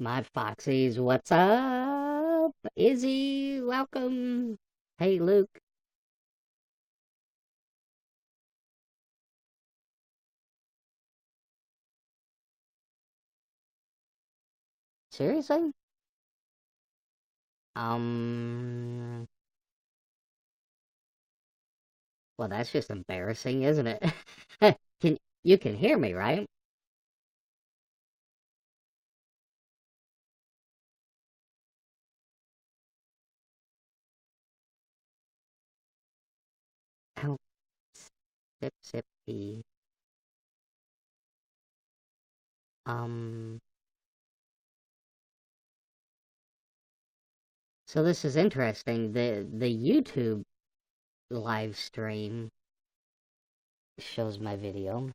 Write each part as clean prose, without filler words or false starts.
My Foxies, what's up? Izzy, welcome. Hey, Luke. Seriously? Um, well, that's just embarrassing, isn't it? Can you can hear me, right? Oh, sip, sip, tea. Um, so this is interesting. The YouTube live stream shows my video.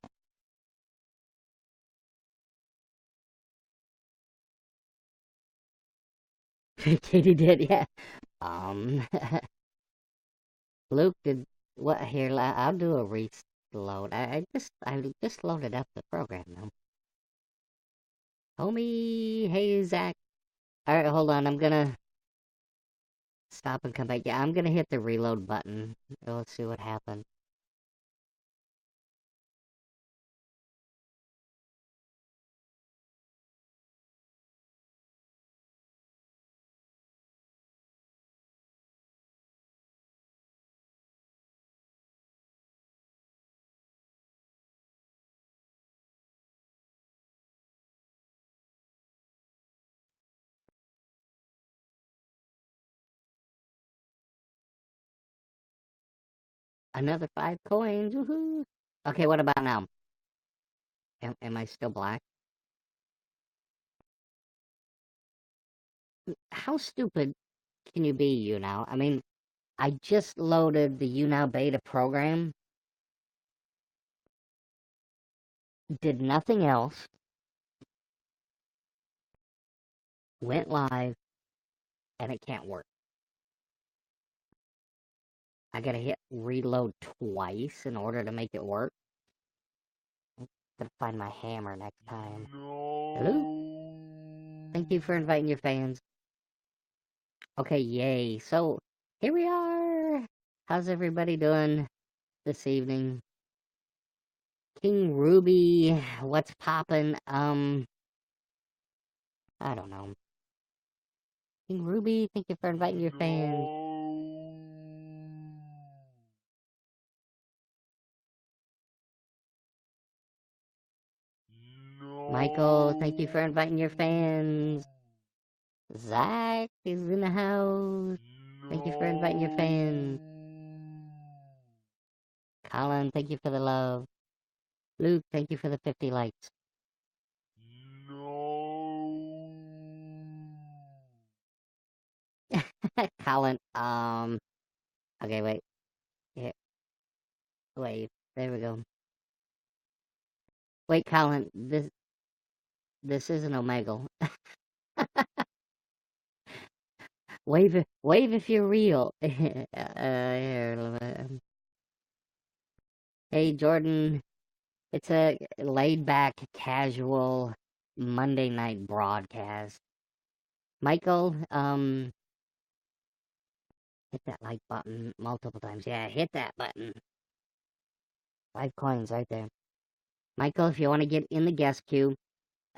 Katie did, yeah. Um, Luke did what here? I'll do a reload. I just loaded up the program now. Homie, hey Zach. All right, hold on. I'm gonna stop and come back. Yeah, I'm gonna hit the reload button. Let's see what happens. Another 5 coins. Woohoo! Okay, what about now? Am I still black? How stupid can you be, you now? I mean, I just loaded the YouNow beta program, did nothing else, went live, and it can't work. I gotta hit reload twice in order to make it work. Gotta find my hammer next time. Hello? Thank you for inviting your fans. Okay, yay. So, here we are. How's everybody doing this evening? King Ruby, what's poppin'? I don't know. King Ruby, thank you for inviting your fans. Michael, thank you for inviting your fans. Zach is in the house. Thank you for inviting your fans. Colin, thank you for the love. Luke, thank you for the 50 likes. Colin, okay, wait. Yeah, wait, there we go. Wait, Colin, this isn't Omegle. Wave if you're real. Hey, Jordan, it's a laid back, casual Monday night broadcast. Michael, hit that like button multiple times. Yeah, hit that button. 5 coins right there. Michael, if you want to get in the guest queue,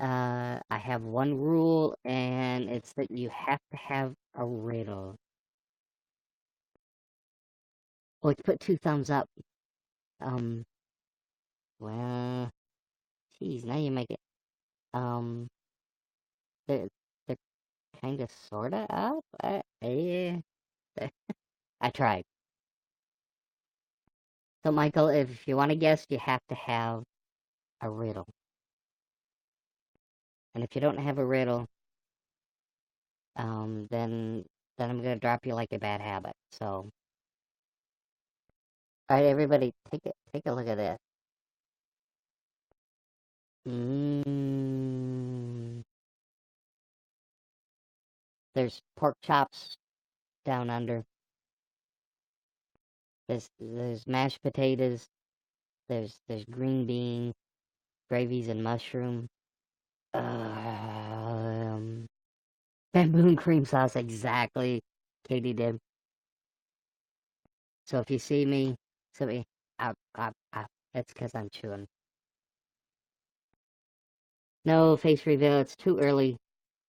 I have one rule, and it's that you have to have a riddle. Let's put 2 thumbs up. Um, well, geez, now you make it. Um, they're, they're kind of, sort of up. Yeah, I tried. So, Michael, if you want to guess, you have to have a riddle. And if you don't have a riddle, then I'm gonna drop you like a bad habit. So, all right, everybody, take a look at this. Mmm. There's pork chops down under. There's mashed potatoes. There's green beans, gravies, and mushroom. Bamboo and cream sauce, exactly. Katie did. So if you see me, that's because I'm chewing. No, face reveal, it's too early.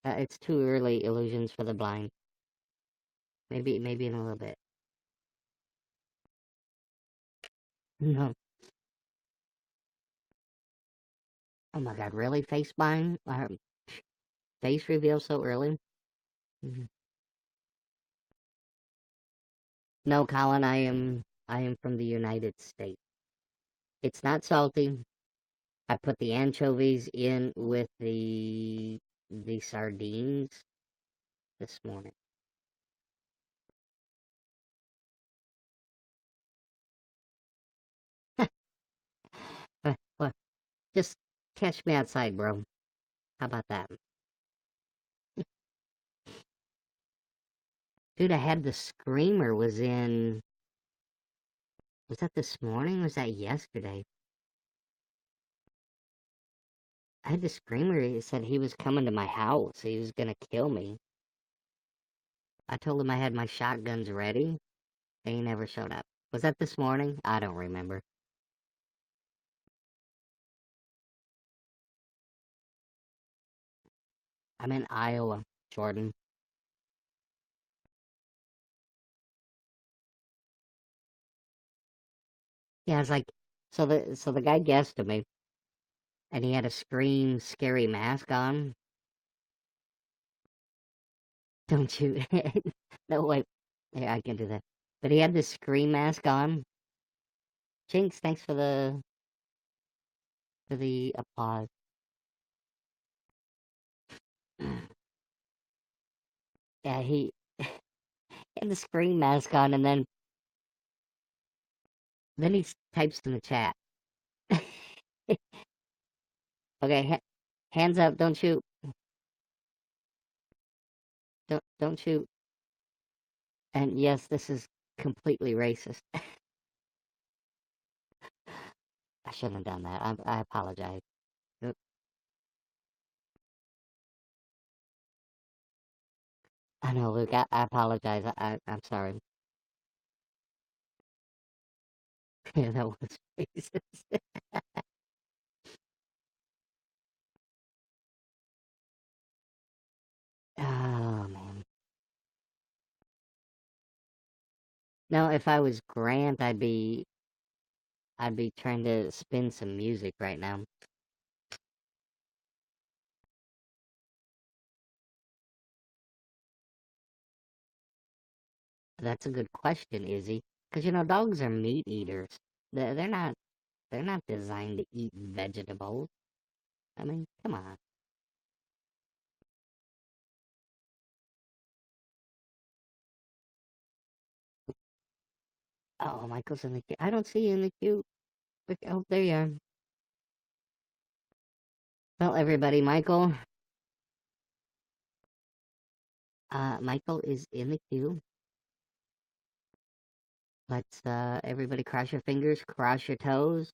It's too early, illusions for the blind. Maybe in a little bit. No. Oh my god, really? Face blind? Face reveal so early? Mhm. No, Colin, I am from the United States. It's not salty. I put the anchovies in with the sardines this morning. Well, just catch me outside, bro. How about that? Dude, I had the screamer was that this morning? Was that yesterday? I had the screamer. He said he was coming to my house. He was gonna kill me. I told him I had my shotguns ready. And he never showed up. Was that this morning? I don't remember. I'm in Iowa, Jordan. Yeah, it's like so the guy guessed to me, and he had a Scream scary mask on. Don't you? No, wait. Yeah, I can do that. But he had this Scream mask on. Jinx, thanks for the applause. Yeah, he had the Scream mask on, and then he types in the chat. Okay, hands up, don't shoot, don't shoot. And yes, this is completely racist. I shouldn't have done that. I apologize. Oop. I know, Luke. I apologize. I'm sorry. Yeah, that was racist. Oh man. Now, if I was Grant, I'd be trying to spin some music right now. That's a good question, Izzy. Because dogs are meat eaters. They're not. They're not designed to eat vegetables. I mean, come on. Oh, Michael's in the queue. I don't see you in the queue. Oh, there you are. Well, everybody, Michael is in the queue. Let's, everybody cross your fingers, cross your toes.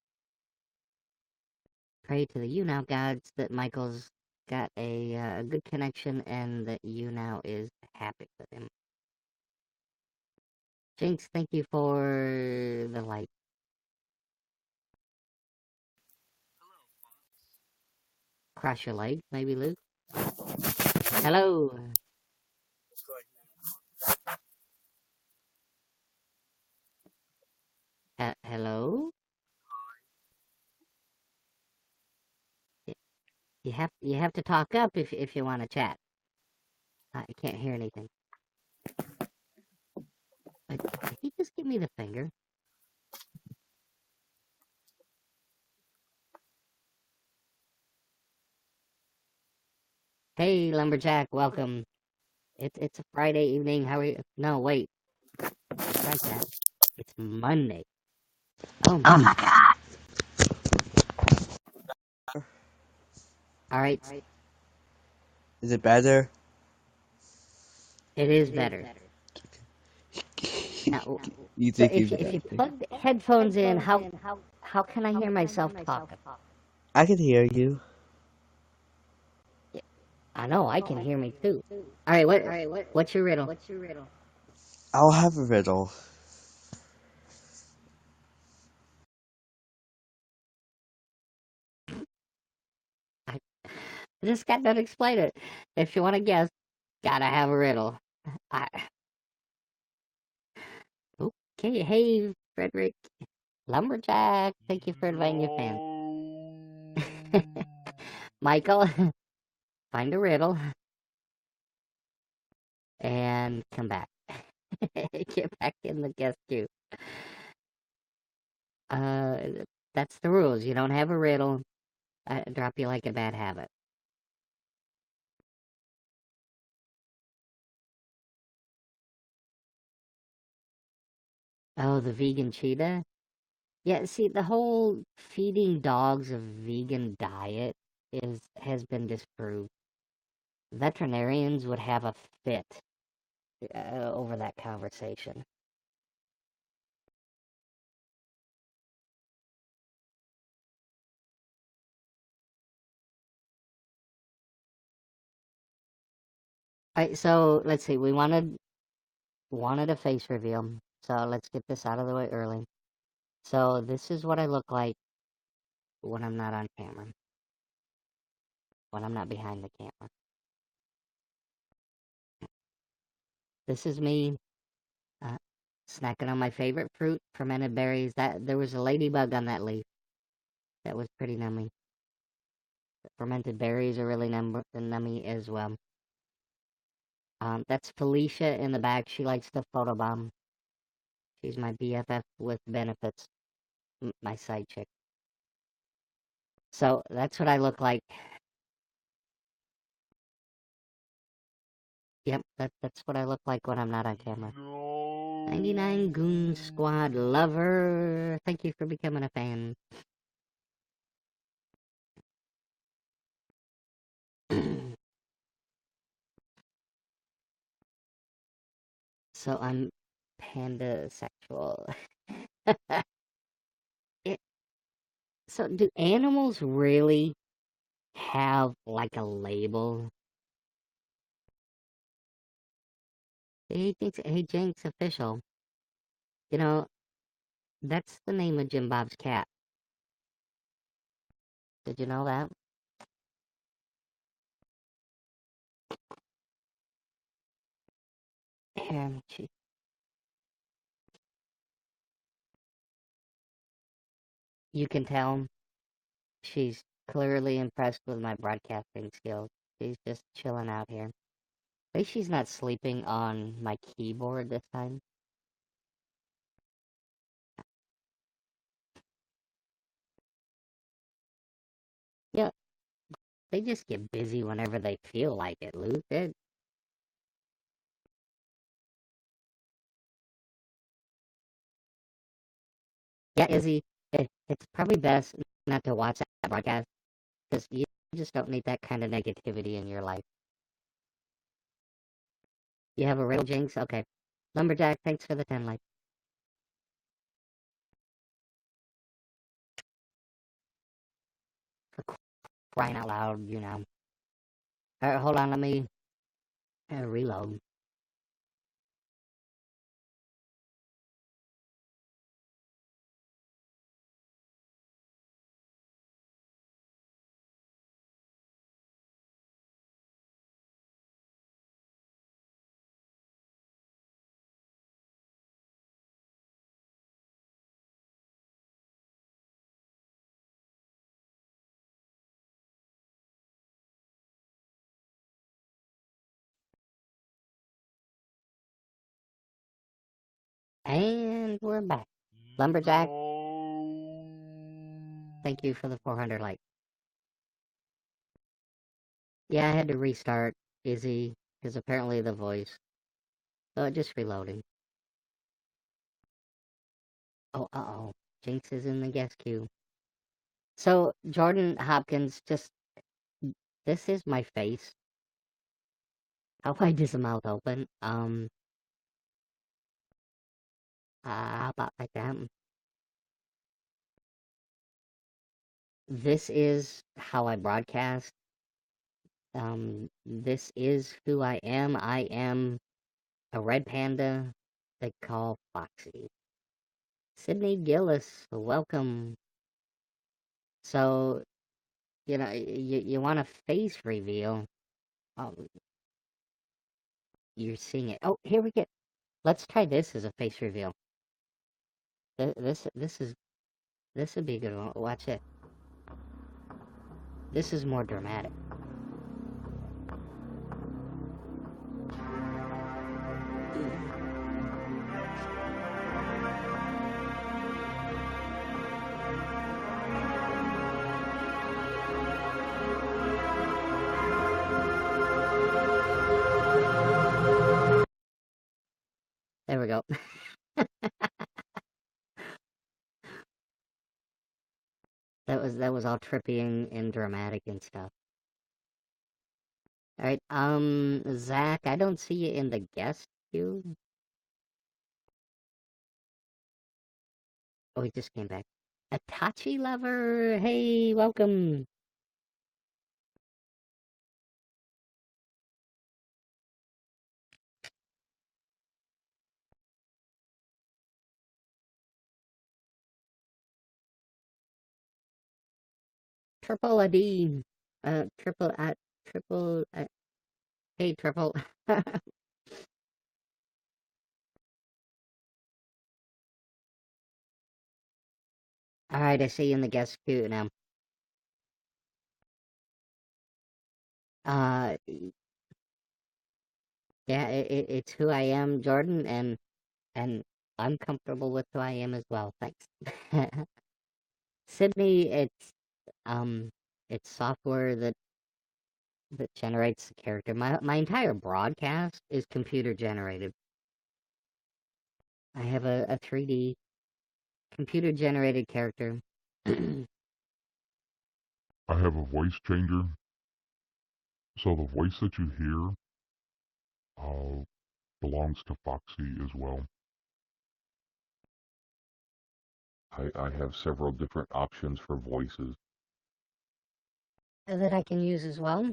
Pray to the YouNow gods that Michael's got a good connection and that YouNow is happy with him. Jinx, thank you for the light. Cross your legs, maybe, Luke? Hello. Hello? You have to talk up if you want to chat. I can't hear anything. Did he just give me the finger? Hey, Lumberjack, welcome. It's a Friday evening. How are you? No, wait. Strike that. It's Monday. Oh my god. All right. Is it better? It is better. Now, You so think it's if you better? plug the headphones in, how can I hear myself talking? I can hear you. I know, I can hear me too. Alright, what's your riddle? I'll have a riddle. I just got done explain it. If you want to guess, gotta have a riddle. I, okay, hey, Frederick. Lumberjack, thank you for inviting your fans. Michael, find a riddle and come back. Get back in the guest queue. Uh, that's the rules. You don't have a riddle, I drop you like a bad habit. Oh, the vegan cheetah? Yeah, see, the whole feeding dogs a vegan diet has been disproved. Veterinarians would have a fit over that conversation. Alright, so let's see. We wanted a face reveal, so let's get this out of the way early. So this is what I look like when I'm not on camera, when I'm not behind the camera. This is me uh, snacking on my favorite fruit, fermented berries. That there was a ladybug on that leaf. That was pretty nummy. The fermented berries are really nummy as well. That's Felicia in the back. She likes to photobomb. She's my BFF with benefits, my side chick. So that's what I look like. Yep, that's what I look like when I'm not on camera. 99 Goon Squad lover. Thank you for becoming a fan. So I'm panda sexual. it, so do animals really have like a label? Hey Jinx official. You know, that's the name of Jim Bob's cat. Did you know that? Here, you can tell she's clearly impressed with my broadcasting skills. She's just chilling out here. At least she's not sleeping on my keyboard this time. Yeah, they just get busy whenever they feel like it, Luke. Yeah, Izzy, it's probably best not to watch that broadcast because you just don't need that kind of negativity in your life. You have a riddle, Jinx? Okay. Lumberjack, thanks for the 10 likes. For crying out loud, you know. Alright, hold on, let me reload. And we're back. Lumberjack, thank you for the 400 likes. Yeah, I had to restart Izzy, because apparently the voice. So just reloading. Oh, uh-oh. Jinx is in the guest queue. So, Jordan Hopkins, just, this is my face. How wide is the mouth open? How about like that? This is how I broadcast. This is who I am. I am a red panda they call Foxy. Sydney Gillis, welcome. So, you want a face reveal. Oh, you're seeing it. Oh, here we go. Let's try this as a face reveal. This would be a good one. Watch it. This is more dramatic. There we go. That was all trippy and dramatic and stuff. All right, Zach, I don't see you in the guest queue. Oh, he just came back. Itachi lover, hey, welcome. Triple a D, triple at triple. Hey, triple. All right, I see you in the guest queue now. Uh, yeah, it's who I am, Jordan, and I'm comfortable with who I am as well. Thanks. Sydney, it's software that generates the character. My entire broadcast is computer generated. I have a 3D computer generated character. I have a voice changer, so the voice that you hear belongs to Foxy as well. I have several different options for voices. That I can use as well.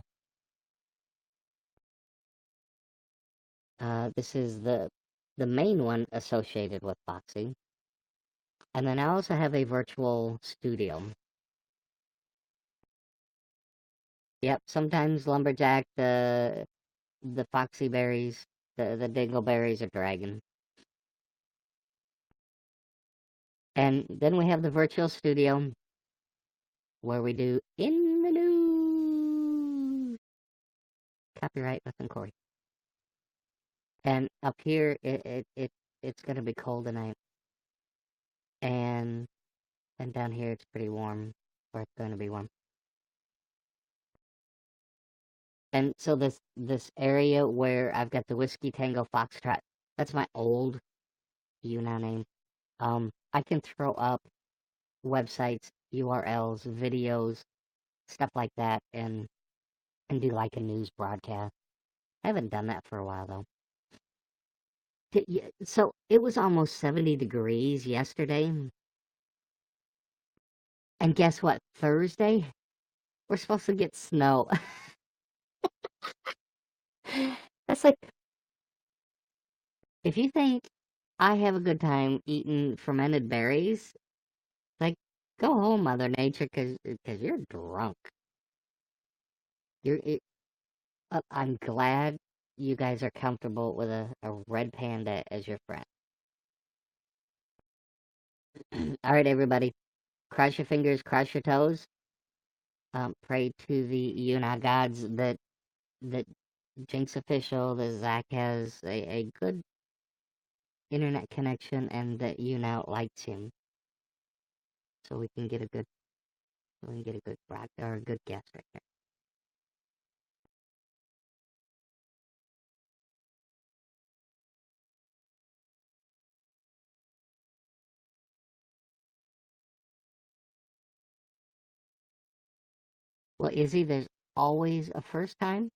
This is the main one associated with Foxy. And then I also have a virtual studio. Yep, sometimes Lumberjack, the Foxy Berries, the Dingleberries are dragon. And then we have the virtual studio where we do in the news. Copyright Nothing Corey. And up here it's gonna be cold tonight. And down here it's pretty warm, or it's gonna be warm. And so this area where I've got the Whiskey Tango Foxtrot, that's my old YouNow name. I can throw up websites, URLs, videos, stuff like that, and do like a news broadcast. I haven't done that for a while though. So it was almost 70 degrees yesterday, and guess what? Thursday we're supposed to get snow. That's like, if you think I have a good time eating fermented berries, like, go home, Mother Nature, because you're drunk. I'm glad you guys are comfortable with a red panda as your friend. All right, everybody, cross your fingers, cross your toes. Pray to the YouNow gods that Jinx Official, that Zach has a good internet connection, and that YouNow likes him, so we can get a good rock or a good guest right there. Well, Izzy, there's always a first time,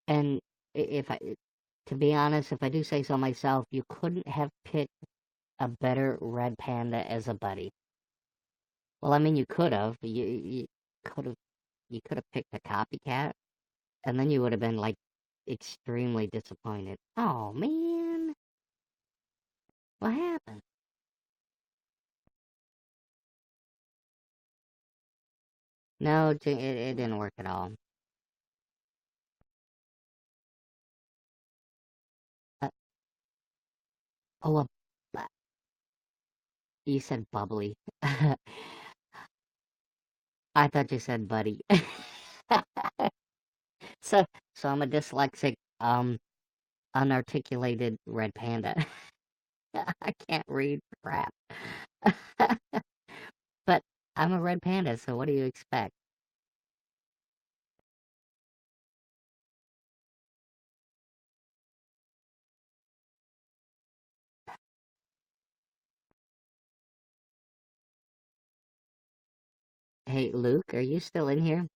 and to be honest, if I do say so myself, you couldn't have picked a better red panda as a buddy. Well, I mean, you could have. You could have picked a copycat, And then you would have been, like, extremely disappointed. Oh, man. What happened? No, it didn't work at all. Uh, oh, you said bubbly. I thought you said buddy. So, so I'm a dyslexic, unarticulated red panda. I can't read crap. But I'm a red panda, so what do you expect? Hey, Luke, are you still in here?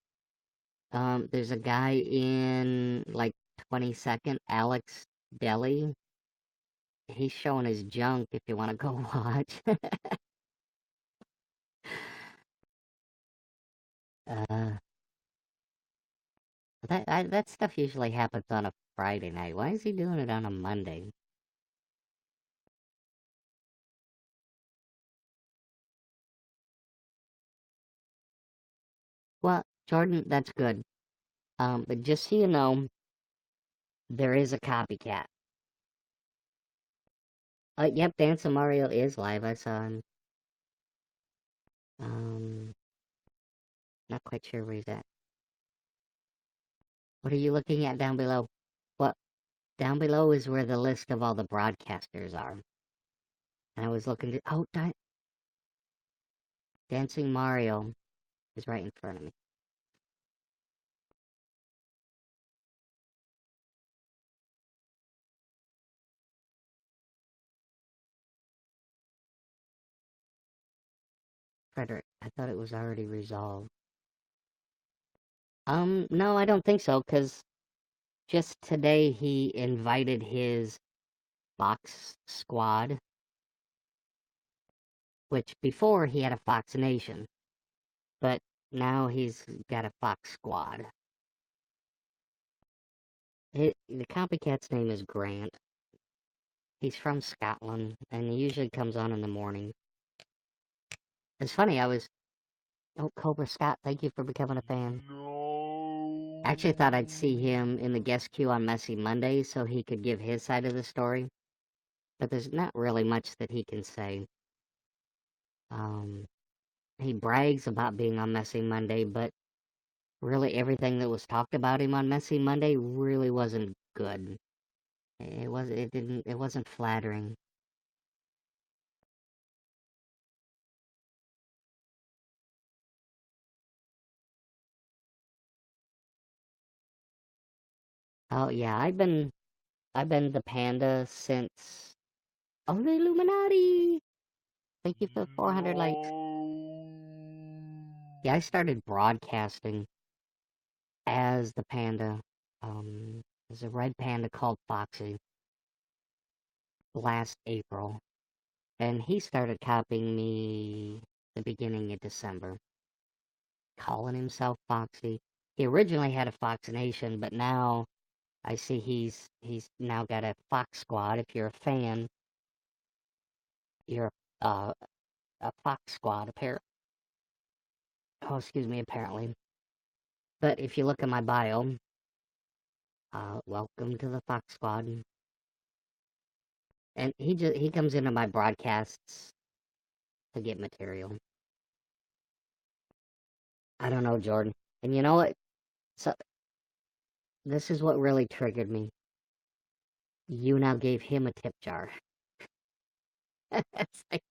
There's a guy in, like, 22nd, Alex Deli. He's showing his junk if you want to go watch. uh, that stuff usually happens on a Friday night. Why is he doing it on a Monday? Well, Jordan, that's good. But just so you know, there is a copycat. Yep, Dance of Mario is live. I saw him. Um, not quite sure where he's at. What are you looking at down below? What? Down below is where the list of all the broadcasters are. And I was looking to... Oh, Dancing Mario is right in front of me. Frederick, I thought it was already resolved. No, I don't think so, because just today he invited his Fox squad, which before he had a Fox Nation, but now he's got a Fox squad. The copycat's name is Grant. He's from Scotland, and he usually comes on in the morning. It's funny, Oh, Cobra Scott, thank you for becoming a fan. No. I actually thought I'd see him in the guest queue on Messy Monday so he could give his side of the story, but there's not really much that he can say. Um, he brags about being on Messy Monday, but really everything that was talked about him on Messy Monday really wasn't good. It wasn't flattering. Oh yeah, I've been the panda since... Oh, the Illuminati! Thank you for 400 likes. Yeah, I started broadcasting as the panda. There's a red panda called Foxy last April, and he started copying me the beginning of December, calling himself Foxy. He originally had a Fox Nation, but now I see he's now got a Fox Squad. If you're a fan, you're a Fox Squad, apparently. Oh, excuse me, apparently. But if you look at my bio, welcome to the Fox Squad. And he comes into my broadcasts to get material. I don't know, Jordan. And you know what? So this is what really triggered me. YouNow gave him a tip jar. It's like,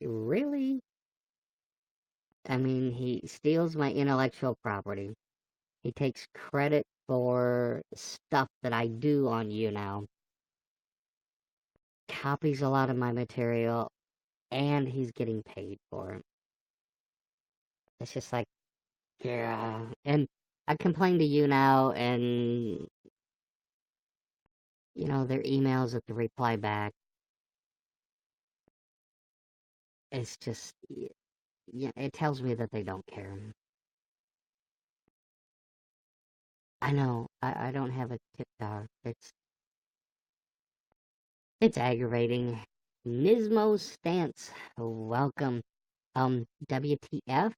really? I mean, he steals my intellectual property. He takes credit for stuff that I do on YouNow, copies a lot of my material, and he's getting paid for it. It's just like, yeah. And I complained to YouNow, and their emails at the reply back. It's just, yeah, it tells me that they don't care. I know. I don't have a tip jar. It's aggravating. Nismo Stance, welcome. WTF?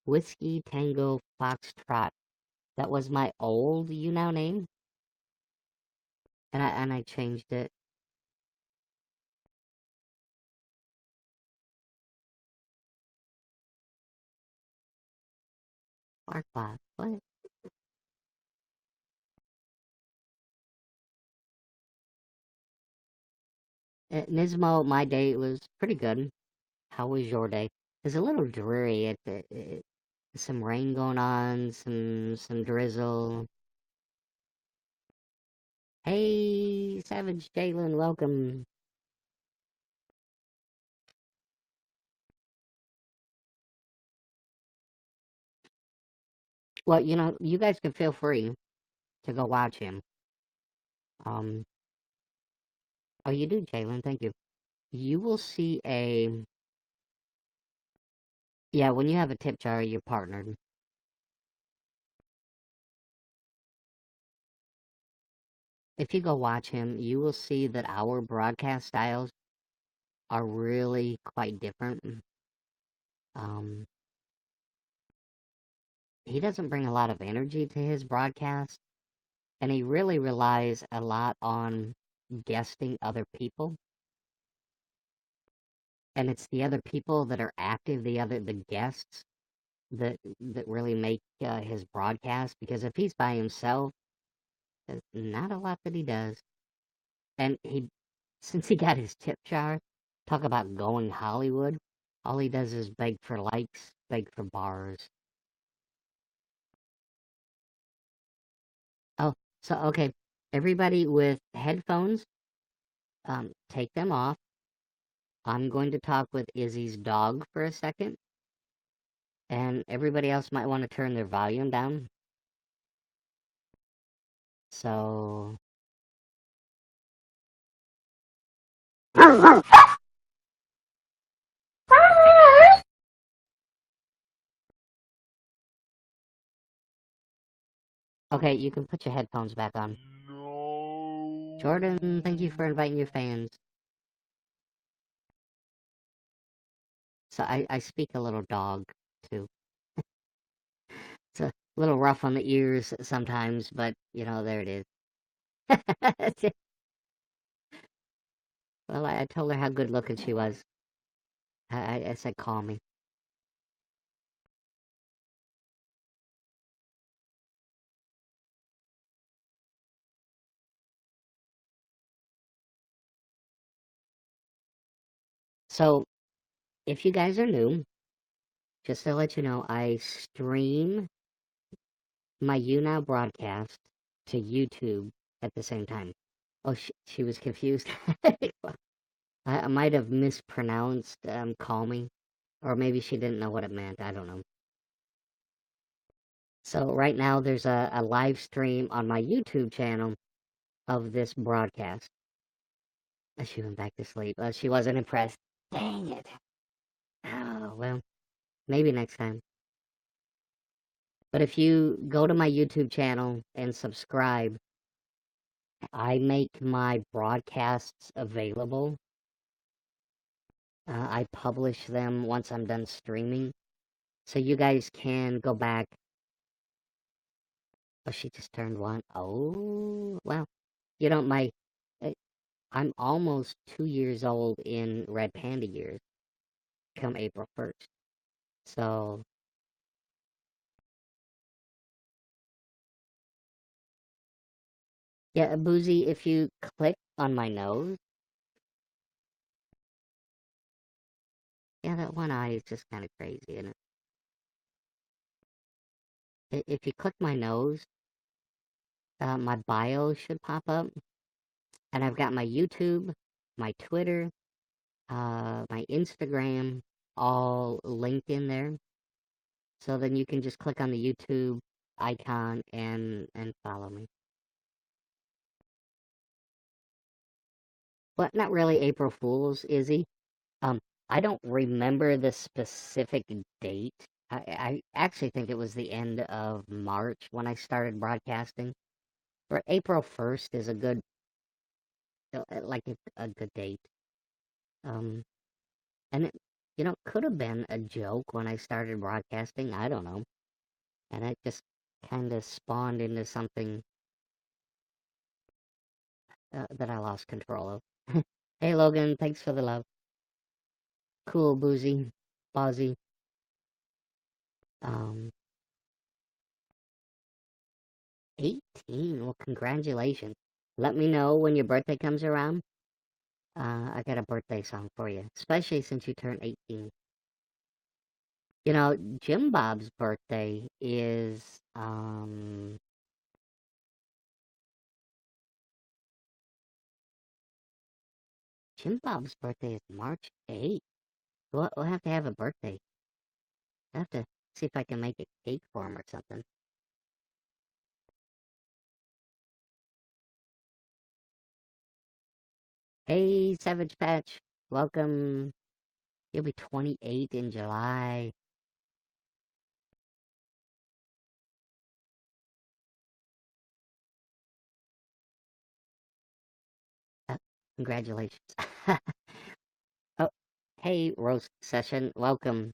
Whiskey Tango Foxtrot. That was my old YouNow name, and I changed it. Sparkbox, what? Nismo, my day was pretty good. How was your day? It's a little dreary. Some rain going on, some drizzle. Hey, Savage Jalen, welcome. Well, you guys can feel free to go watch him. Um, oh, you do, Jalen. Thank you. You will see yeah, when you have a tip jar, you're partnered. If you go watch him, you will see that our broadcast styles are really quite different. Um, he doesn't bring a lot of energy to his broadcast, and he really relies a lot on guesting other people. And it's the other people that are active, the guests that really make his broadcast. Because if he's by himself, there's not a lot that he does. And since he got his tip jar, talk about going Hollywood. All he does is beg for likes, beg for bars. Oh, so okay, everybody with headphones, take them off. I'm going to talk with Izzy's dog for a second, and everybody else might want to turn their volume down. So, okay, you can put your headphones back on. No. Jordan, thank you for inviting your fans. So I speak a little dog, too. It's a little rough on the ears sometimes, but, there it is. Well, I told her how good looking she was. I said, call me. So, if you guys are new, just to let you know, I stream my YouNow broadcast to YouTube at the same time. Oh, she was confused. I might have mispronounced call me, or maybe she didn't know what it meant. I don't know. So right now there's a live stream on my YouTube channel of this broadcast. She went back to sleep. She wasn't impressed. Dang it. Oh, well, maybe next time. But if you go to my YouTube channel and subscribe, I make my broadcasts available. I publish them once I'm done streaming. So you guys can go back. Oh, she just turned one. Oh, well. Uh, I'm almost 2 years old in Red Panda years, come April 1st. So, yeah, Boozy, if you click on my nose, yeah, that one eye is just kind of crazy, isn't it? If you click my nose, my bio should pop up, and I've got my YouTube, my Twitter, my Instagram, all linked in there. So then you can just click on the YouTube icon and follow me. But not really April Fool's, Izzy. I don't remember the specific date I actually think it was the end of March when I started broadcasting. Or April 1st is a good, like a good date. Um, and it, could have been a joke when I started broadcasting. I don't know. And it just kind of spawned into something that I lost control of. Hey, Logan, thanks for the love. Cool, Boozy, Bozzy. Um, 18. Well, congratulations. Let me know when your birthday comes around. I got a birthday song for you, especially since you turned 18. Jim Bob's birthday is, Jim Bob's birthday is March 8th. We'll have to have a birthday. I'll have to see if I can make a cake for him or something. Hey, Savage Patch. Welcome. You'll be 28 in July. Congratulations. Oh, hey, roast session. Welcome.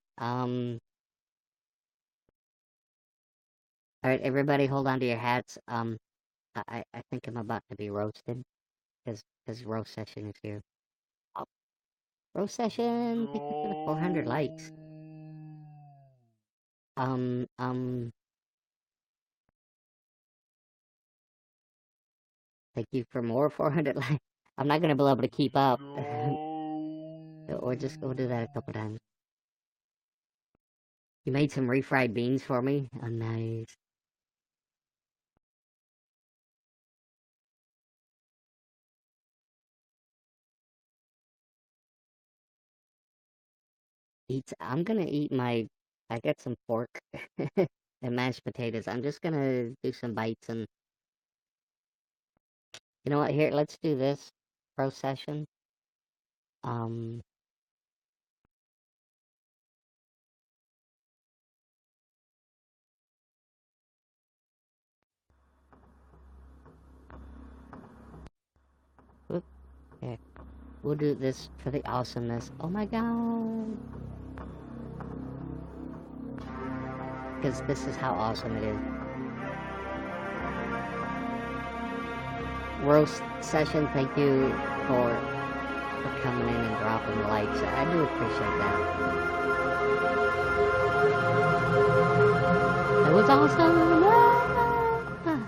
All right, everybody, hold on to your hats. I think I'm about to be roasted because roast session is here. Oh, roast session. Thank you for the 400 likes. Um, um. Thank you for more 400 likes. I'm not gonna be able to keep up. Or just go do that a couple times. You made some refried beans for me? Oh, nice. I'm gonna eat I got some pork and mashed potatoes. I'm just gonna do some bites and, you know what, here, let's do this pro session. Um, whoop, here. We'll do this for the awesomeness. Oh my god. Because this is how awesome it is. Roast session, thank you for coming in and dropping the likes. I do appreciate that. It was awesome! Ah.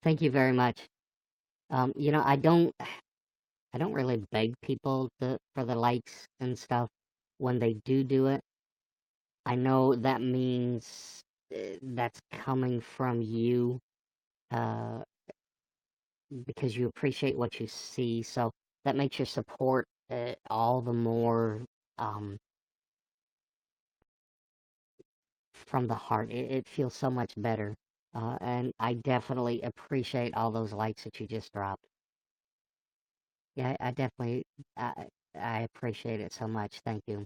Thank you very much. I don't really beg people for the likes and stuff. When they do it, I know that means that's coming from you, uh, because you appreciate what you see. So that makes your support all the more um, from the heart. It feels so much better. And I definitely appreciate all those likes that you just dropped. Yeah, I definitely, I appreciate it so much. Thank you.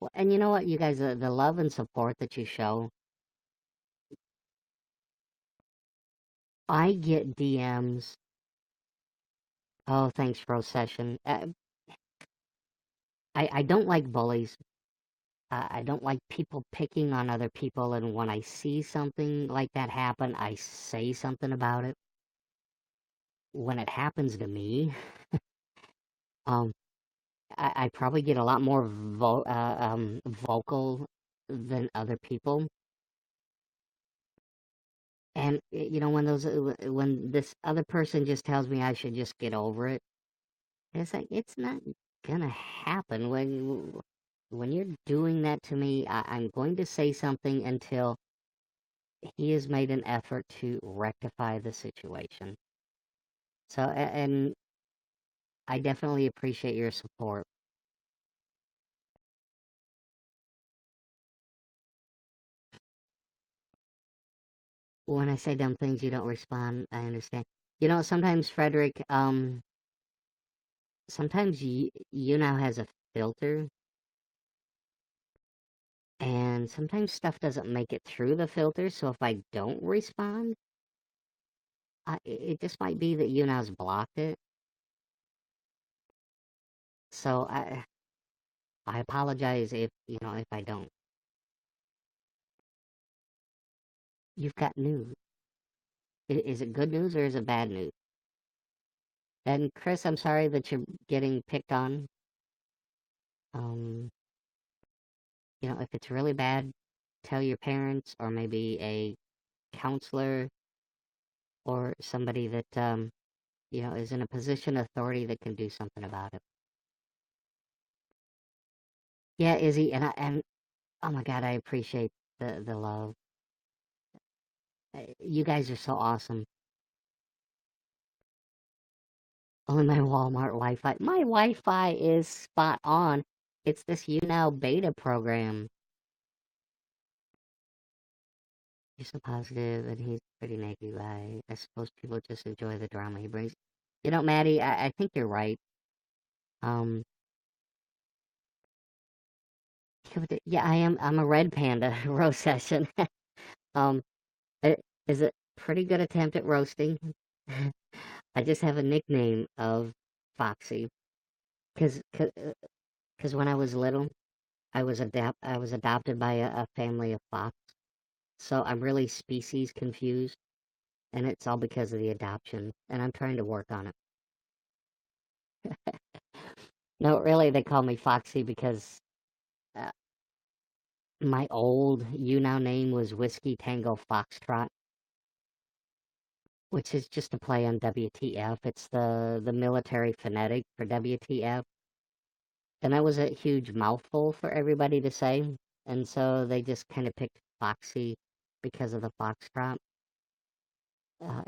Well, and you know what, you guys, the love and support that you show, I get DMs. Oh, thanks, Rose Session. I don't like bullies. I don't like people picking on other people, and when I see something like that happen, I say something about it. When it happens to me, um, I probably get a lot more vocal than other people. And when this other person just tells me I should just get over it, it's like it's not gonna happen. When you're doing that to me, I'm going to say something until he has made an effort to rectify the situation. So, and I definitely appreciate your support. When I say dumb things, you don't respond. I understand. Sometimes Frederick, sometimes YouNow has a filter, and sometimes stuff doesn't make it through the filter, so if I don't respond, it just might be that YouNow's blocked it. So I apologize if I don't. You've got news. Is it good news or is it bad news? And Chris, I'm sorry that you're getting picked on. Um, if it's really bad, tell your parents or maybe a counselor or somebody that is in a position of authority that can do something about it. Yeah, Izzy, and oh my God, I appreciate the love. You guys are so awesome. Only my Walmart Wi-Fi. My Wi-Fi is spot on. It's this YouNow beta program. He's so positive, and he's a pretty naked guy. I suppose people just enjoy the drama he brings. Maddie, I think you're right. Um, yeah, I am. I'm a red panda roast session. um, is a pretty good attempt at roasting. I just have a nickname of Foxy, cause when I was little, I was adopted by a family of fox, so I'm really species confused, and it's all because of the adoption, and I'm trying to work on it. No, really, they call me Foxy because uh, my old YouNow name was Whiskey Tango Foxtrot, which is just a play on WTF. It's the military phonetic for WTF. And that was a huge mouthful for everybody to say. And so they just kind of picked Foxy because of the Foxtrot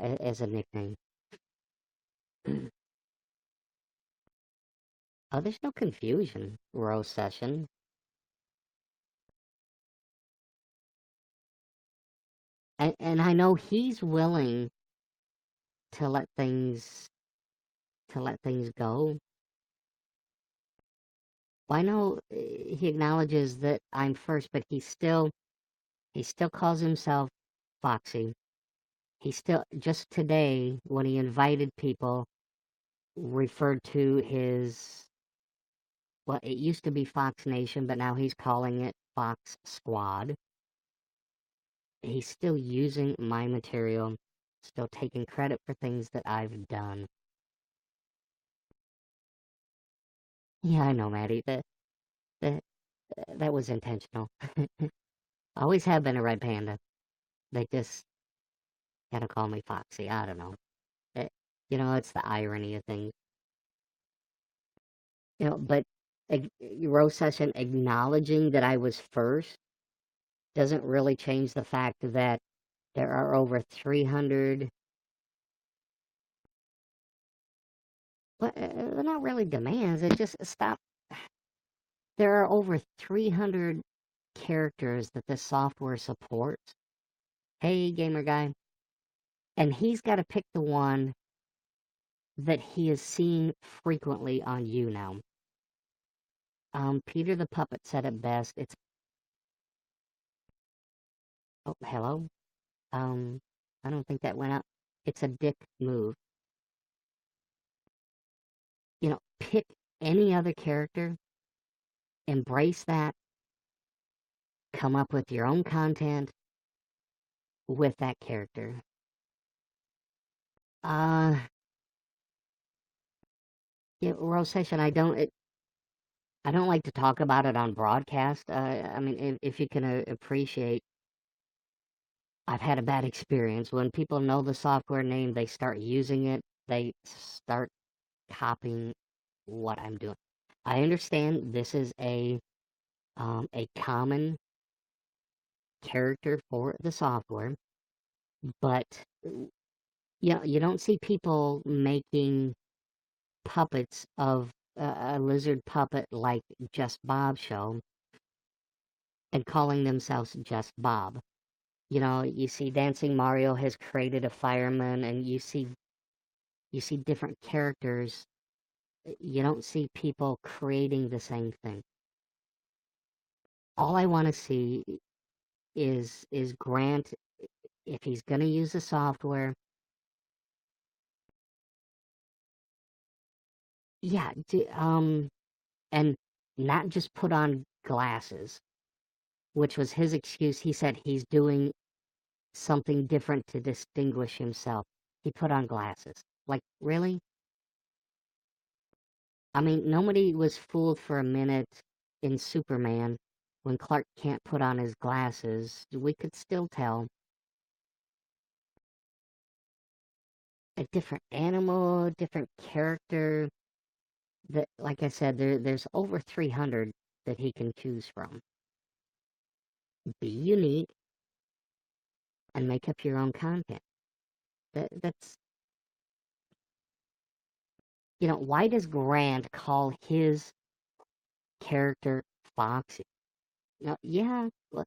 as a nickname. Oh, there's no confusion, roast session. And I know he's willing to let things go. Well, I know he acknowledges that I'm first, but he still calls himself Foxy. He still, just today when he invited people, referred to his, well, it used to be Fox Nation, but now he's calling it Fox Squad. He's still using my material, still taking credit for things that I've done. Yeah, I know, Maddie. That that was intentional. I always have been a red panda. They just gotta call me Foxy. I don't know. It, it's the irony of things. But row session acknowledging that I was first doesn't really change the fact that there are over 300. Well, they're not really demands. It just stop. There are over 300 characters that this software supports. Hey, gamer guy. And he's got to pick the one that he is seeing frequently on YouNow. Peter the Puppet said it best. Oh, hello? I don't think that went up. It's a dick move. Pick any other character, embrace that, come up with your own content with that character. Rosation, I don't like to talk about it on broadcast. I mean, if you can appreciate, I've had a bad experience. When people know the software name, they start using it, they start copying what I'm doing. I understand this is a common character for the software, but you don't see people making puppets of a lizard puppet like Just Bob Show and calling themselves Just Bob. You see Dancing Mario has created a fireman, and you see different characters you don't see people creating the same thing. All I want to see is Grant, if he's going to use the software, yeah, and not just put on glasses, which was his excuse. He said he's doing something different to distinguish himself. He put on glasses. Like, really? I mean, nobody was fooled for a minute in Superman when Clark can't put on his glasses. We could still tell. A different animal, different character. That, like I said, there's over 300 that he can choose from. Be unique and make up your own content. That's, why does Grant call his character Foxy? Yeah, look,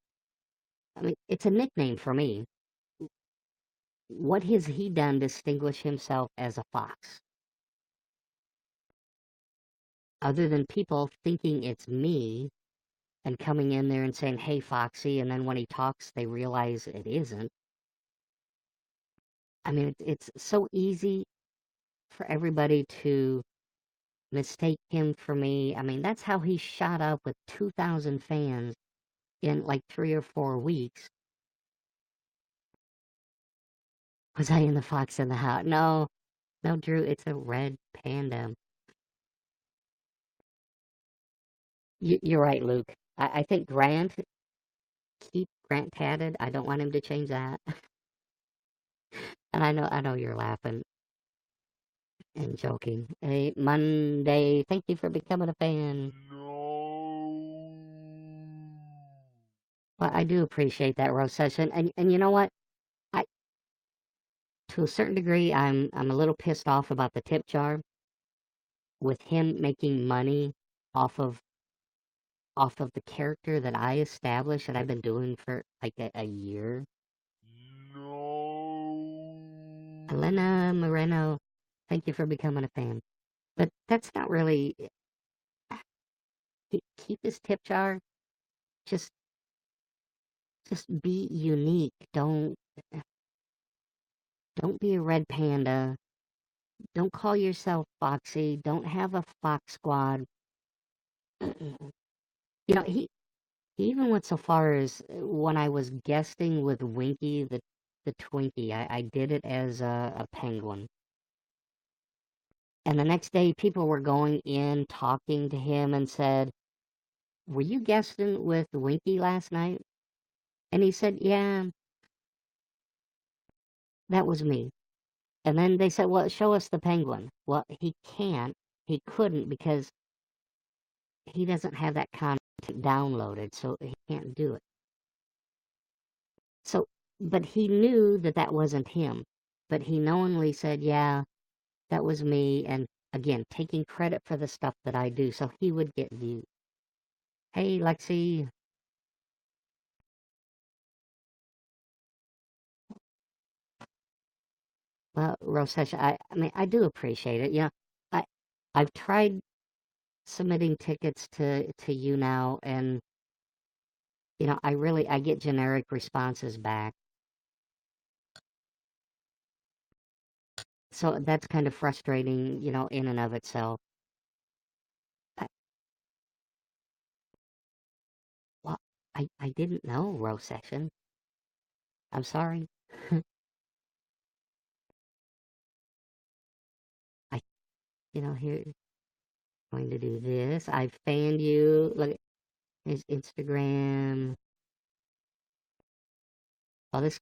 I mean, it's a nickname for me. What has he done to distinguish himself as a fox? Other than people thinking it's me and coming in there and saying, hey, Foxy, and then when he talks, they realize it isn't. I mean, it's so easy for everybody to mistake him for me. I mean, that's how he shot up with 2,000 fans in like 3 or 4 weeks. Was I in the Fox in the House? No, no, Drew, it's a red panda. You're right, Luke. I think keep Grant tatted. I don't want him to change that. And I know you're laughing and joking. Hey, Monday, thank you for becoming a fan. No. Well, I do appreciate that, Rose Session. And you know what? I To a certain degree, I'm a little pissed off about the tip jar with him making money off of the character that I established that I've been doing for like a year. No. Elena Moreno, thank you for becoming a fan. But that's not really. Keep his tip jar. Just be unique. Don't be a red panda. Don't call yourself Foxy. Don't have a Fox Squad. He even went so far as when I was guesting with Winky the Twinkie, I did it as a penguin. And the next day, people were going in talking to him and said, were you guesting with Winky last night? And he said, yeah, that was me. And then they said, well, show us the penguin. Well, he couldn't because he doesn't have that content downloaded, so he can't do it. So, but he knew that wasn't him. But he knowingly said, yeah, that was me. And again, taking credit for the stuff that I do, so he would get views. Hey, Lexi. Well, Rosesh, I mean, I do appreciate it. I, I've tried submitting tickets to YouNow, and I get generic responses back. So that's kind of frustrating, in and of itself. I, well, I didn't know, Rose Session. I'm sorry. I, here, going to do this. I fanned you. Look, here's Instagram. Oh, this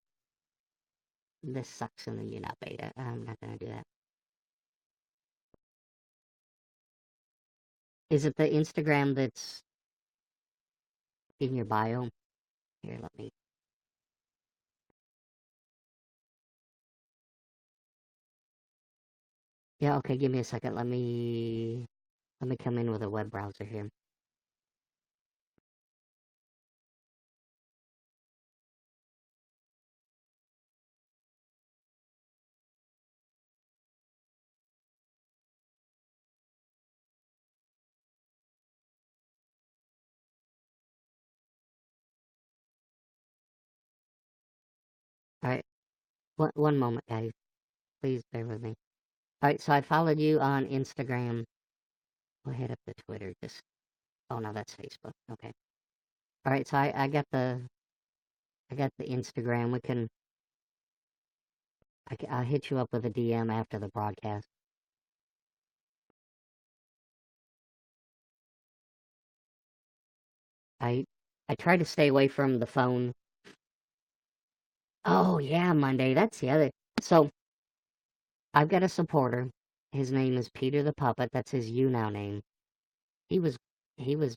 sucks in the YouNow beta. I'm not gonna do that. Is it the Instagram that's in your bio? Here, let me. Yeah, okay, give me a second. Let me come in with a web browser here. Alright, one moment, guys. Please bear with me. Alright, so I followed you on Instagram. We'll head up to Twitter. Oh no, that's Facebook. Okay. Alright, so I got the Instagram. I'll hit you up with a DM after the broadcast. I try to stay away from the phone. Oh yeah, Monday. That's the other. So I've got a supporter. His name is Peter the Puppet. That's his YouNow name. He was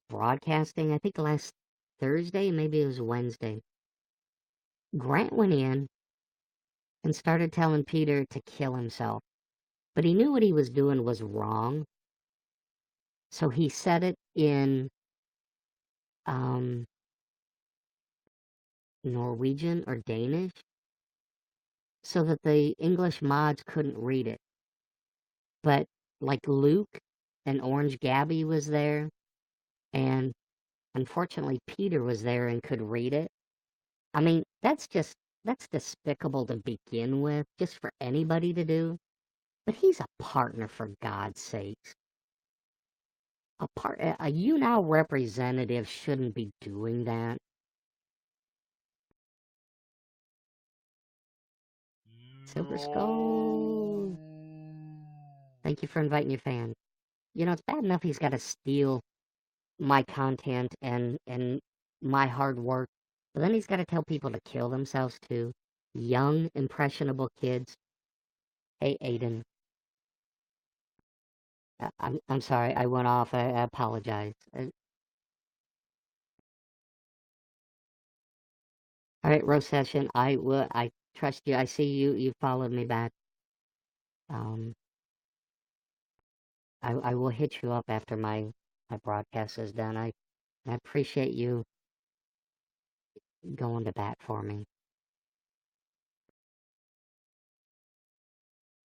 broadcasting. I think last Thursday, maybe it was Wednesday. Grant went in and started telling Peter to kill himself, but he knew what he was doing was wrong. So he said it in Norwegian or Danish, so that the English mods couldn't read it. But like Luke and Orange Gabby was there, and unfortunately Peter was there and could read it. I mean, that's despicable to begin with, just for anybody to do. But he's a partner, for God's sakes. A YouNow representative shouldn't be doing that. Silver Skull. Thank you for inviting your fans. You know, it's bad enough he's got to steal my content and my hard work, but then he's got to tell people to kill themselves too. Young, impressionable kids. Hey, Aiden. I'm sorry, I went off. I apologize. All right, Rose Session. I trust you. I see you. You followed me back. Um, I will hit you up after my broadcast is done. I appreciate you going to bat for me.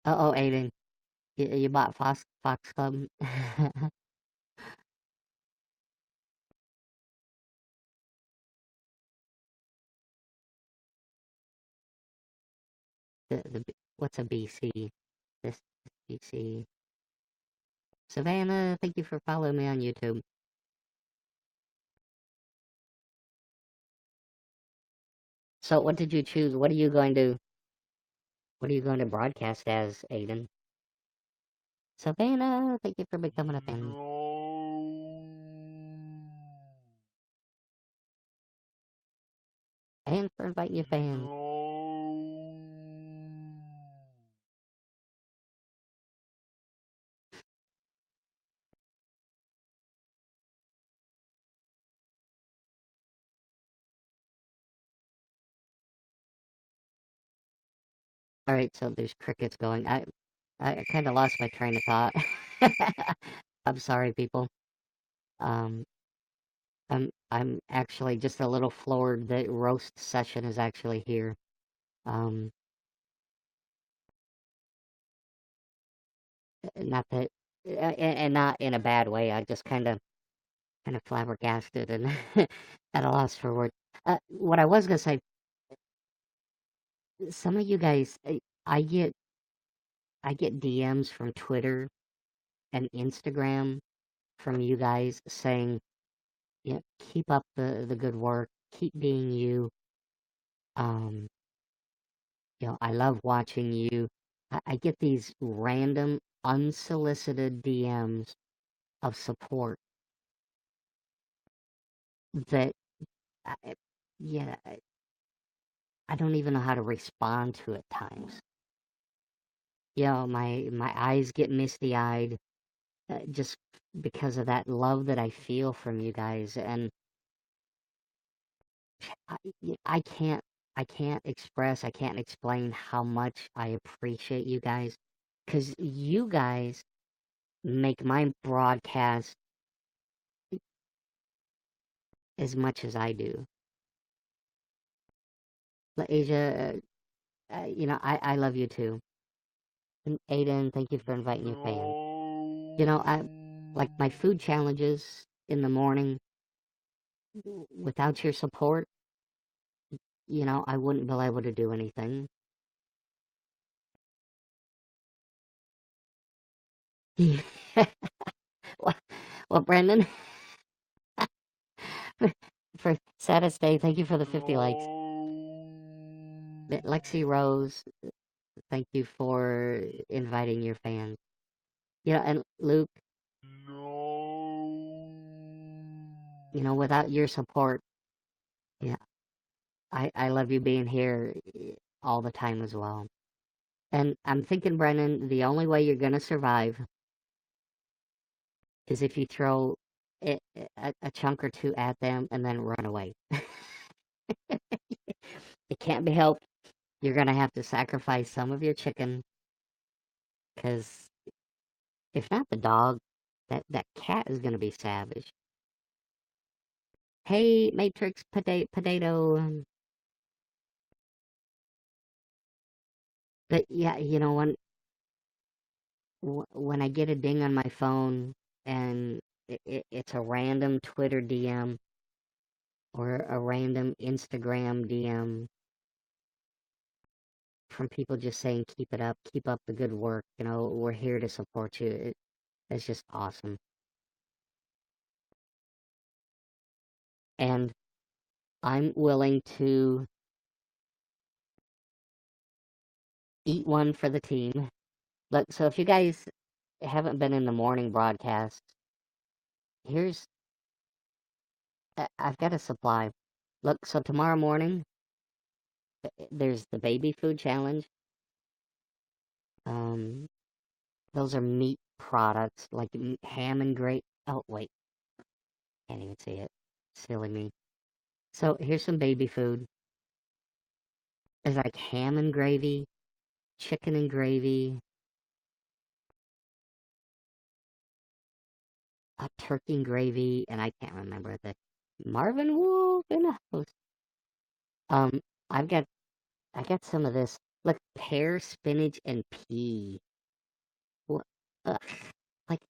Uh-oh, Aiden. You bought Fox Club? What's a BC? This BC. Savannah, thank you for following me on YouTube. So what did you choose? What are you going to broadcast as, Aiden? Savannah, thank you for becoming a fan. And for inviting your fans. Alright, so there's crickets going. I kind of lost my train of thought. I'm sorry, people. Um, I'm actually just a little floored that roast session is actually here. Um, not that, and not in a bad way. I just kind of flabbergasted and at a loss for words. What I was gonna say, some of you guys, I get DMs from Twitter and Instagram from you guys saying, yeah, keep up the good work, keep being you. I love watching you. I get these random, unsolicited DMs of support that, I, yeah, I don't even know how to respond to at times. My eyes get misty-eyed just because of that love that I feel from you guys, and I, I can't express, I can't explain how much I appreciate you guys, because you guys make my broadcast as much as I do. But Asia, I love you too. And Aiden, thank you for inviting your fans. I like my food challenges in the morning. Without your support, I wouldn't be able to do anything. well, well, Brendan, for saddest day, thank you for the 50 likes. Lexi Rose, thank you for inviting your fans. And Luke, without your support, yeah, I love you being here all the time as well. And I'm thinking, Brennan, the only way you're gonna survive is if you throw a chunk or two at them and then run away. It can't be helped. You're gonna have to sacrifice some of your chicken, because if not the dog, that cat is gonna be savage. Hey, Matrix Potato. But yeah, when I get a ding on my phone and it's a random Twitter DM or a random Instagram DM from people just saying, keep up the good work, we're here to support you. It's just awesome. And I'm willing to eat one for the team. Look, so if you guys haven't been in the morning broadcast, I've got a supply. Look, so tomorrow morning, there's the baby food challenge. Those are meat products, like ham and gravy. Oh, wait. Can't even see it. Silly me. So here's some baby food. There's like ham and gravy, chicken and gravy, a turkey and gravy, and I can't remember the Marvin Wolf in the house. Um, I've got I got some of this. Look, pear, spinach, and pea. What? Ugh. Like,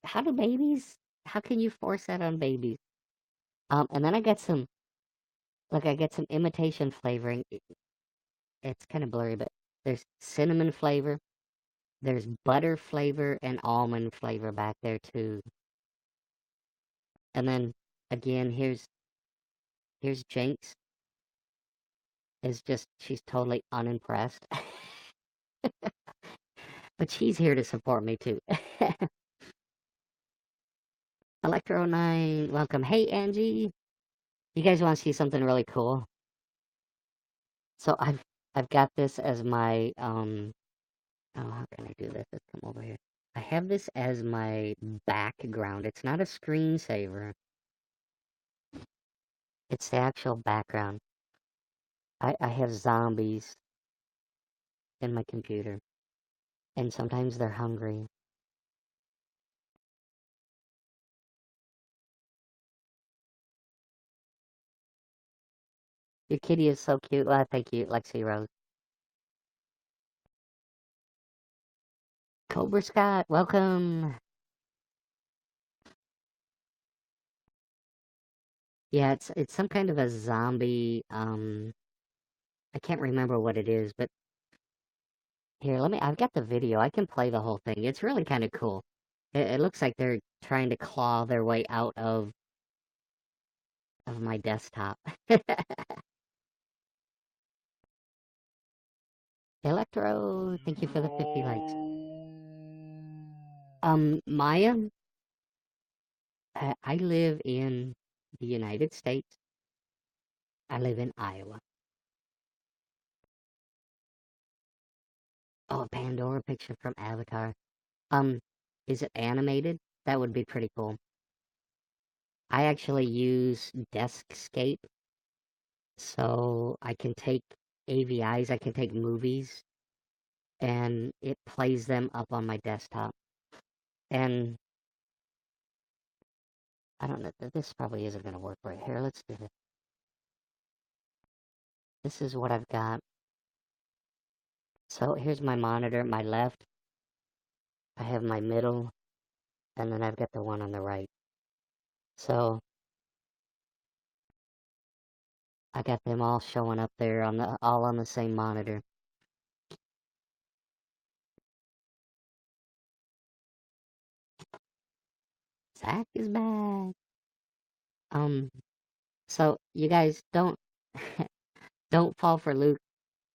how do babies? How can you force that on babies? And then I got some. Look, I get some imitation flavoring. It's kind of blurry, but there's cinnamon flavor. There's butter flavor and almond flavor back there too. And then again, here's Jinx. She's totally unimpressed. But she's here to support me too. Electro9, welcome. Hey Angie. You guys want to see something really cool? So I've got this as my oh, how can I do this? Let's come over here. I have this as my background. It's not a screensaver. It's the actual background. I have zombies in my computer, and sometimes they're hungry. Your kitty is so cute. Well, thank you, Lexi Rose. Cobra Scott, welcome. Yeah, it's some kind of a zombie. I can't remember what it is, but here, I've got the video. I can play the whole thing. It's really kind of cool. It looks like they're trying to claw their way out of my desktop. Electro, thank you for the 50 likes. Maya, I live in the United States. I live in Iowa. Oh, a Pandora picture from Avatar. Is it animated? That would be pretty cool. I actually use Deskscape, so I can take AVIs, I can take movies, and it plays them up on my desktop. And I don't know, this probably isn't going to work right here. Let's do this. This is what I've got. So here's my monitor, my left. I have my middle, and then I've got the one on the right. So I got them all showing up there all on the same monitor. Zach is back. So you guys don't don't fall for Luke.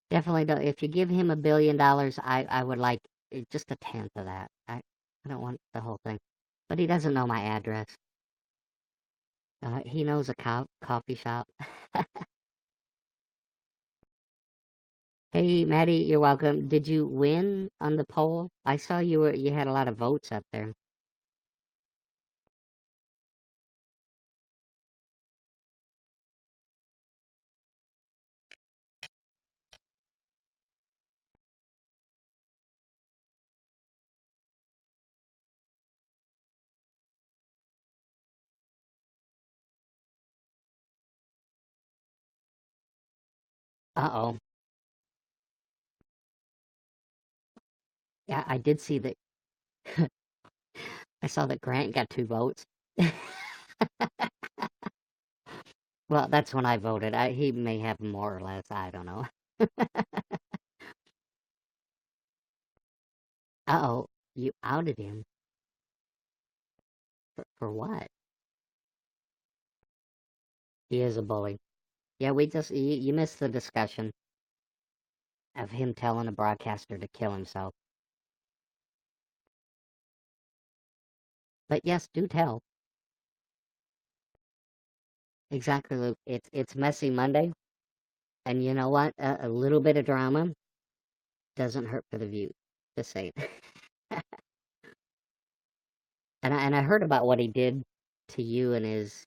Definitely don't. If you give him $1 billion, I would like just a tenth of that. I don't want the whole thing. But he doesn't know my address. He knows a coffee shop. Hey, Maddie, you're welcome. Did you win on the poll? I saw you had a lot of votes up there. Uh-oh. Yeah, I did see that. I saw that Grant got 2 votes. Well, that's when I voted. He may have more or less. I don't know. Uh-oh. You outed him. For what? He is a bully. Yeah, you missed the discussion of him telling a broadcaster to kill himself. But yes, do tell. Exactly, Luke. It's messy Monday, and you know what? A little bit of drama doesn't hurt for the view. Just saying. And I heard about what he did to you and his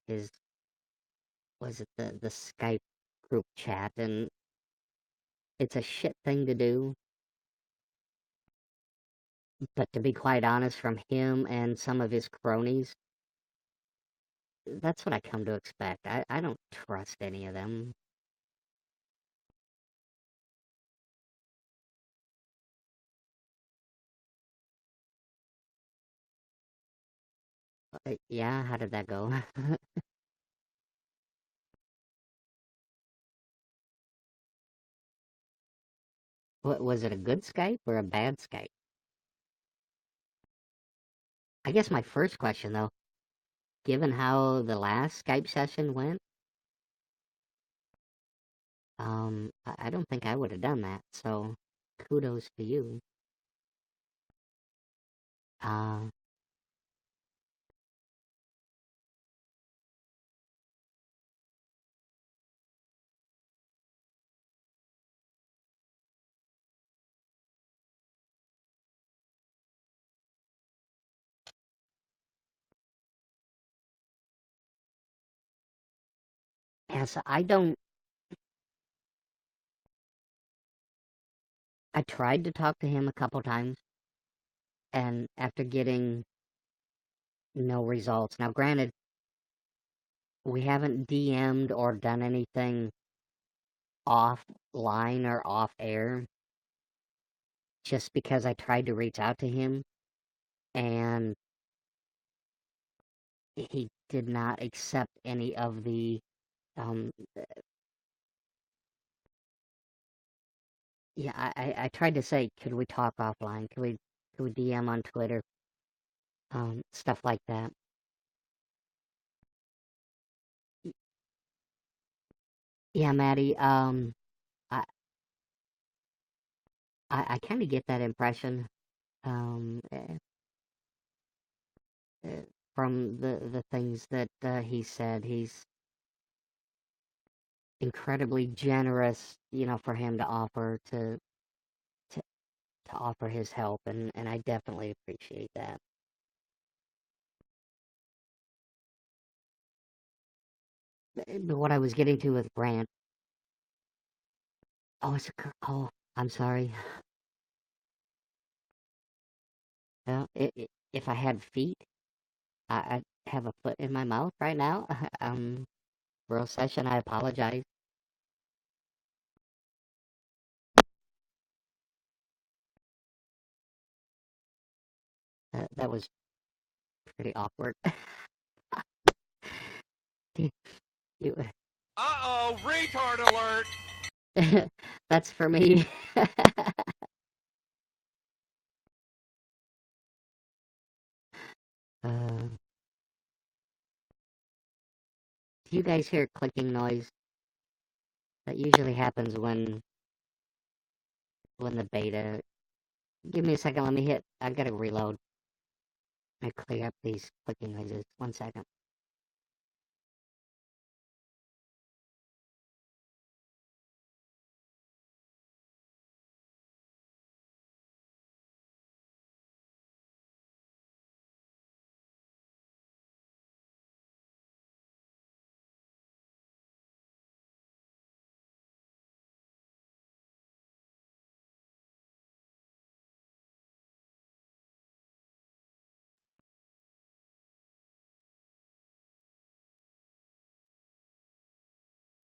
was it the Skype group chat, and it's a shit thing to do. But to be quite honest, from him and some of his cronies, that's what I come to expect. I don't trust any of them. Yeah, how did that go? What was it, a good Skype or a bad Skype? I guess my first question though, given how the last Skype session went, I don't think I would have done that. So kudos to you. Uh, yeah, so I tried to talk to him a couple times, and after getting no results. Now, granted, we haven't DM'd or done anything offline or off air, just because I tried to reach out to him, and he did not accept any of the um yeah, I tried to say, could we talk offline? Could we DM on Twitter? Stuff like that. Yeah, Maddie, I I kind of get that impression um eh, from the things that he said. He's incredibly generous, for him to offer to, to offer his help, and I definitely appreciate that. But what I was getting to with Grant, oh, oh, I'm sorry. Well, if I had feet, I'd have a foot in my mouth right now. Real session, I apologize. That was pretty awkward. You, Uh-oh, retard alert! That's for me. Do you guys hear clicking noise? That usually happens when the beta... Give me a second, let me hit... I gotta reload. I clear up these clicking noises. 1 second.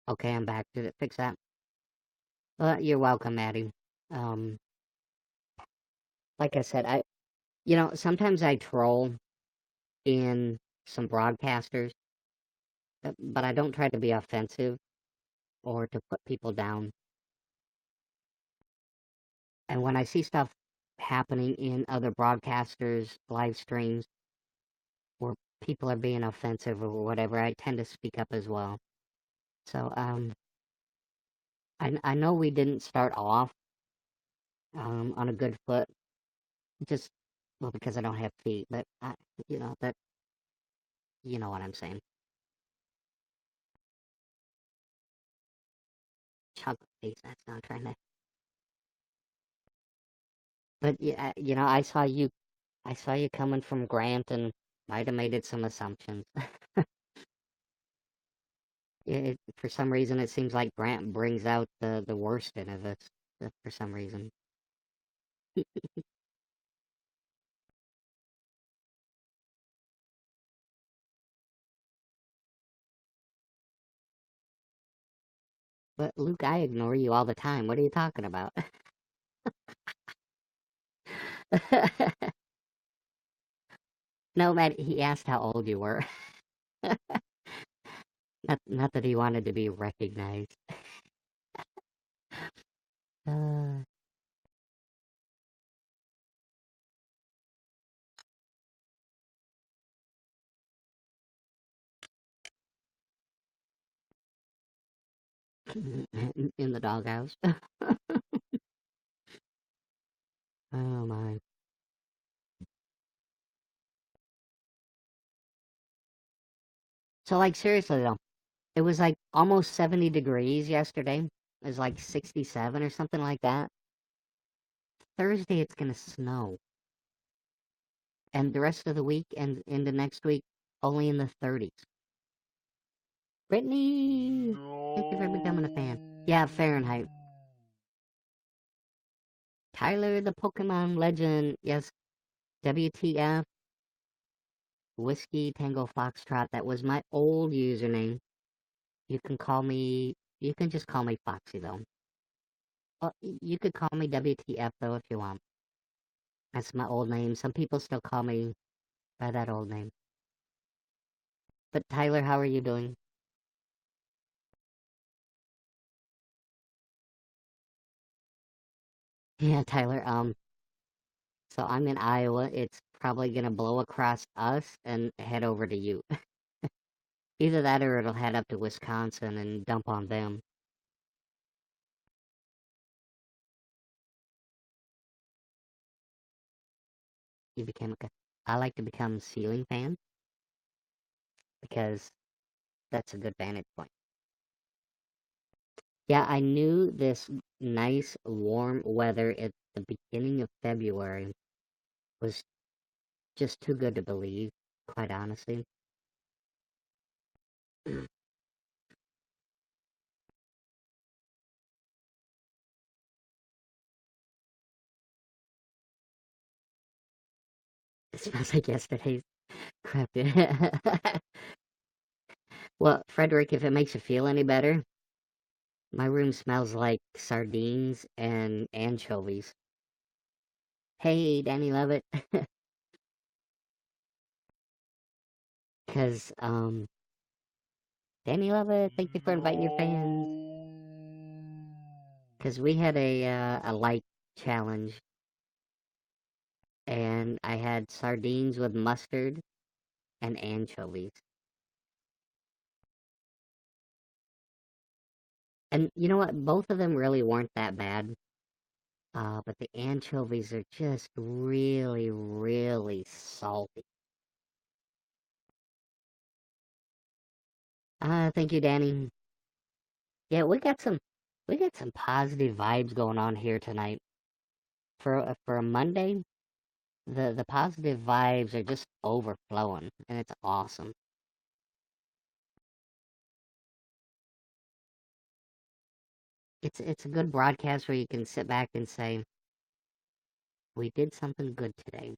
Okay, I'm back. Did it fix that? You're welcome, Maddie. Um, like I said, sometimes I troll in some broadcasters, but I don't try to be offensive or to put people down. And when I see stuff happening in other broadcasters' live streams where people are being offensive or whatever, I tend to speak up as well. So, I know we didn't start off on a good foot, just, well, because I don't have feet, but, that, you know what I'm saying. Chocolate face, that's not trying to... But, yeah, I saw you coming from Grant and might have made some assumptions. For some reason, it seems like Grant brings out the worst in of us, for some reason. But, Luke, I ignore you all the time. What are you talking about? No, Matt, he asked how old you were. Not that he wanted to be recognized. Uh, in the doghouse. Oh, my. So, like, seriously, though, it was, like, almost 70 degrees yesterday. It was, like, 67 or something like that. Thursday, it's gonna snow. And the rest of the week and into next week, only in the 30s. Brittany! Thank you for becoming a fan. Yeah, Fahrenheit. Tyler the Pokemon Legend. Yes, WTF. Whiskey Tango Foxtrot. That was my old username. You can just call me Foxy, though. Well, you could call me WTF, though, if you want. That's my old name. Some people still call me by that old name. But Tyler, how are you doing? Yeah, Tyler, so I'm in Iowa. It's probably gonna blow across us and head over to you. Either that or it'll head up to Wisconsin and dump on them. I like to become ceiling fan because that's a good vantage point. Yeah, I knew this nice warm weather at the beginning of February was just too good to believe, quite honestly. It smells like yesterday's crap. Well, Frederick, if it makes you feel any better, my room smells like sardines and anchovies. Hey, Danny Lovett. Because, Danny Lovett, thank you for inviting your fans. Because we had a light challenge, and I had sardines with mustard and anchovies. And you know what? Both of them really weren't that bad. But the anchovies are just really, really salty. Thank you, Danny. Yeah, we got some positive vibes going on here tonight. For a Monday, the positive vibes are just overflowing, and it's awesome. It's a good broadcast where you can sit back and say, we did something good today.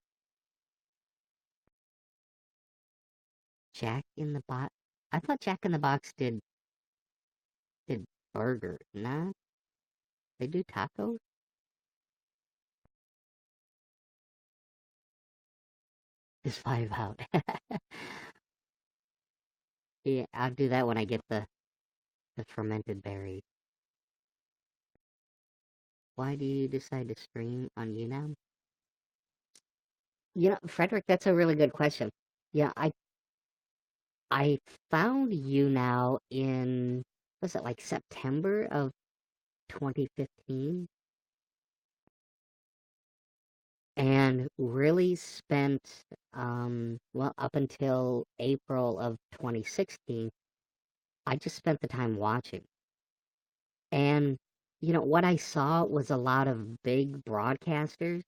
Jack in the Box. I thought Jack in the Box did burgers. Nah, they do tacos. Just vibe out. Yeah, I'll do that when I get the fermented berries. Why do you decide to stream on YouNow? You know, Frederick, that's a really good question. Yeah, I found YouNow in, was it like September of 2015? And really spent, well, up until April of 2016, I just spent the time watching. And, you know, what I saw was a lot of big broadcasters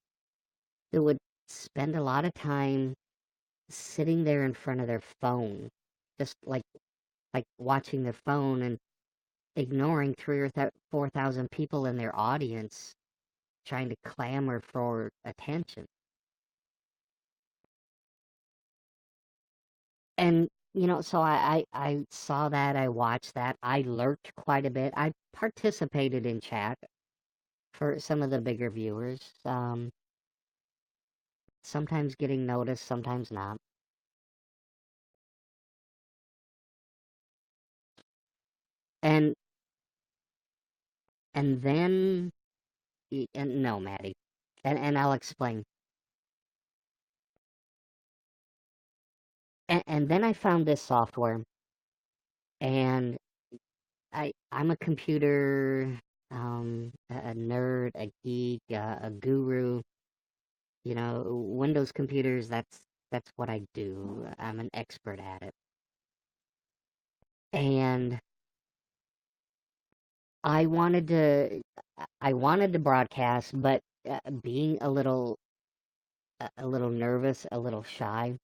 that would spend a lot of time sitting there in front of their phone, just like watching their phone and ignoring 4,000 people in their audience trying to clamor for attention. And you know, so I saw that, I watched that, I lurked quite a bit. I participated in chat for some of the bigger viewers. Sometimes getting noticed, sometimes not. And then and no, Maddie. And I'll explain. And then I found this software, and I'm a computer, a nerd, a geek, a guru. You know, Windows computers, that's what I do. I'm an expert at it. And I wanted to broadcast, but being a little nervous, a little shy.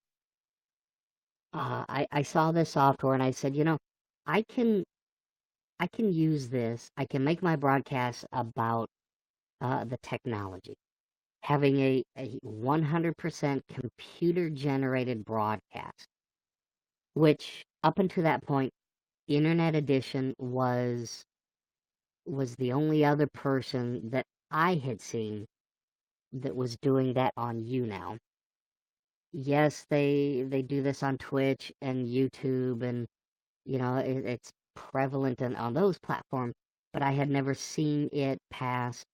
I saw this software and I said, you know, I can use this. I can make my broadcast about the technology. Having a 100% computer generated broadcast, which up until that point, Internet Edition was the only other person that I had seen that was doing that on YouNow. Yes, they do this on Twitch and YouTube, and you know it's prevalent on those platforms, but I had never seen it past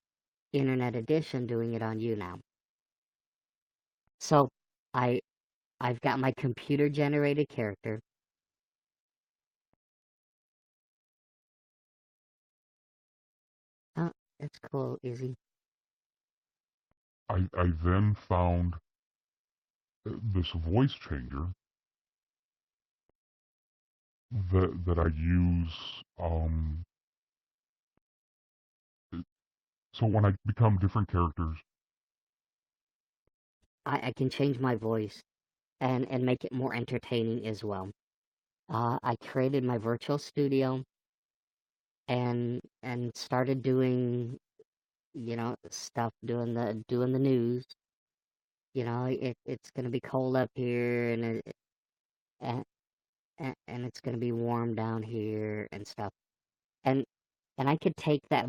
Internet Edition doing it on YouNow. So I I've got my computer generated character. Oh, that's cool, Izzy. I then found this voice changer that I use. So when I become different characters, I can change my voice and make it more entertaining as well. I created my virtual studio and started doing, you know, stuff, doing the news. You know, it's gonna be cold up here, and it's gonna be warm down here and stuff. And I could take that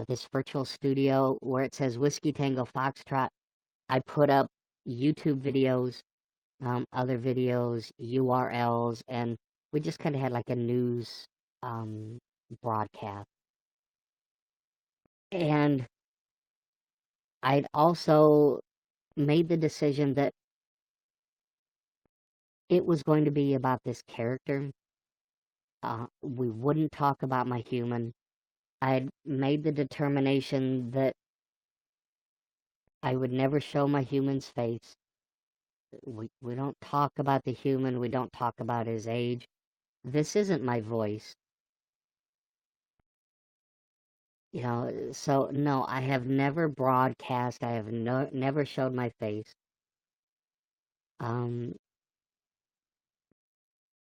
this virtual studio where it says Whiskey Tango Foxtrot. I put up YouTube videos other videos, URLs, and we just kind of had like a news broadcast. And I'd also made the decision that it was going to be about this character. We wouldn't talk about my human. I'd made the determination that I would never show my human's face. We don't talk about the human. We don't talk about his age. This isn't my voice. So no, I have never broadcast. I have never showed my face. Um,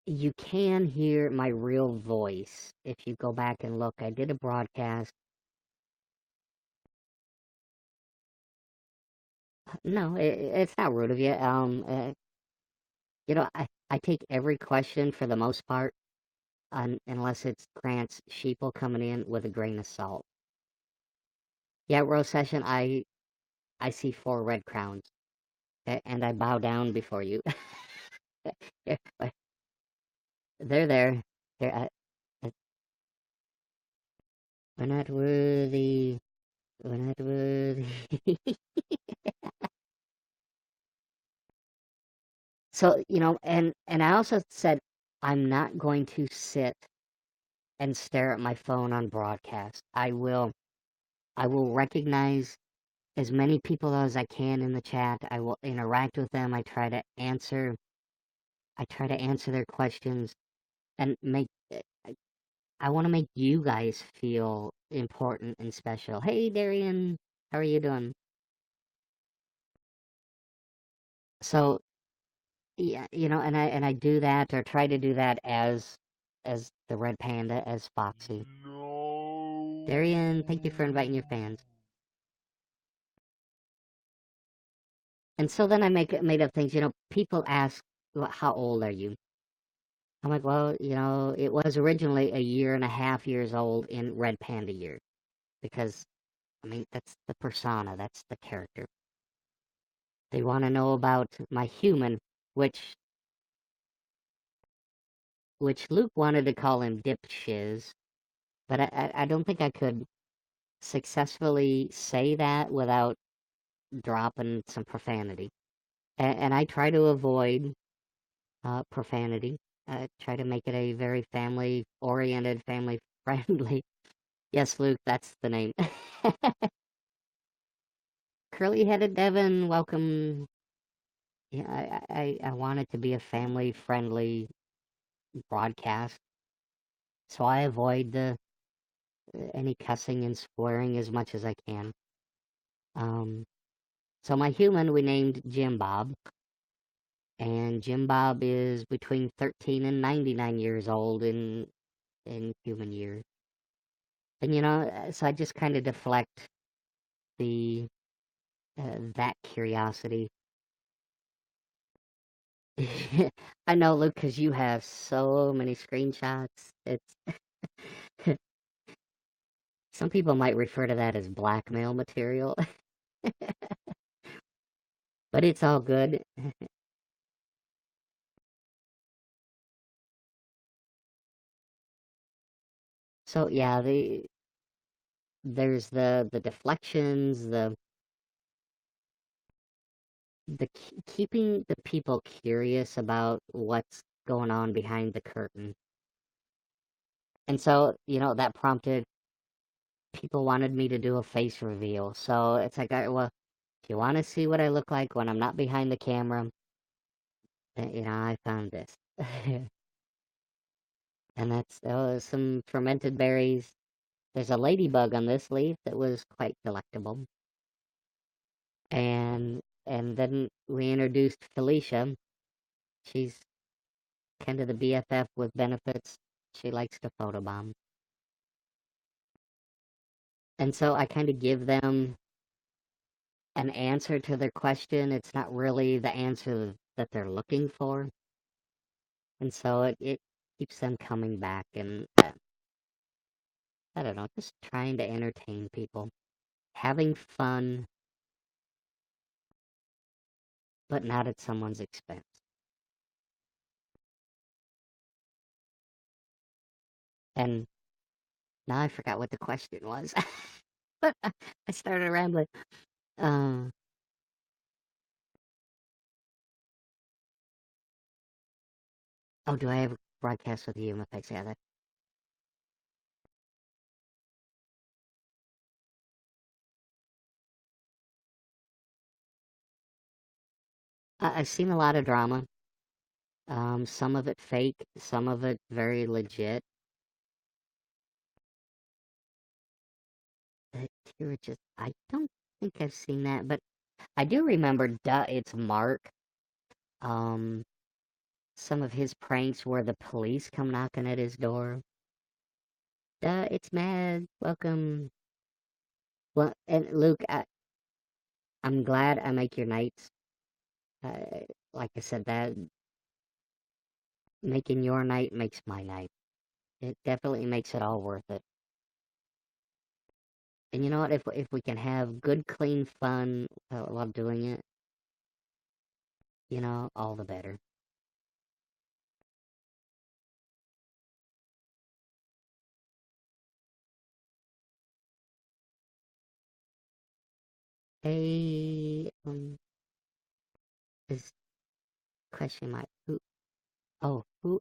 you can hear my real voice if you go back and look. I did a broadcast. No, it's not rude of you. I take every question for the most part, unless it's Grant's sheeple coming in with a grain of salt. Yeah, Rose Session, I see 4 red crowns, and I bow down before you. Yeah, they're there. Uh, we're not worthy. We're not worthy. So, and I also said I'm not going to sit and stare at my phone on broadcast. I will recognize as many people as I can in the chat. I will interact with them. I try to answer their questions and I want to make you guys feel important and special. Hey Darian, how are you doing? So yeah, and I do that or try to do that as the red panda, as Foxy. No. Darian, thank you for inviting your fans. And so then I made up things. People ask, well, how old are you? I'm like, well, it was originally a year and a half years old in Red Panda year. Because, I mean, that's the persona, that's the character. They want to know about my human, which Luke wanted to call him Dipshiz, but I don't think I could successfully say that without dropping some profanity. And I try to avoid profanity. I try to make it a very family-oriented, family-friendly. Yes, Luke, that's the name. Curly-headed Devin, welcome. Yeah, I want it to be a family-friendly broadcast, so I avoid any cussing and swearing as much as I can. So my human we named Jim Bob, and Jim Bob is between 13 and 99 years old in human years. And so I just kind of deflect the that curiosity. I know, Luke, because you have so many screenshots. It's some people might refer to that as blackmail material, but it's all good. So yeah, there's the deflections, the keeping the people curious about what's going on behind the curtain. And so, that prompted people wanted me to do a face reveal. So it's like, well, if you want to see what I look like when I'm not behind the camera, then, I found this. And that's some fermented berries. There's a ladybug on this leaf that was quite delectable. And then we introduced Felicia. She's kind of the BFF with benefits. She likes to photobomb. And so I kind of give them an answer to their question. It's not really the answer that they're looking for. And so it keeps them coming back and, I don't know, just trying to entertain people. Having fun, but not at someone's expense. And now I forgot what the question was. But I started rambling. Uh, oh, do I have a broadcast with you? Effects? Yeah, I've seen a lot of drama. Some of it fake, some of it very legit. I don't think I've seen that, but I do remember, duh, it's Mark. Um, some of his pranks where the police come knocking at his door. Duh, it's Mad. Welcome. Well, and Luke, I'm glad I make your nights. Like I said, that making your night makes my night. It definitely makes it all worth it. And you know what? If we can have good, clean fun while doing it, all the better. Hey, this question might who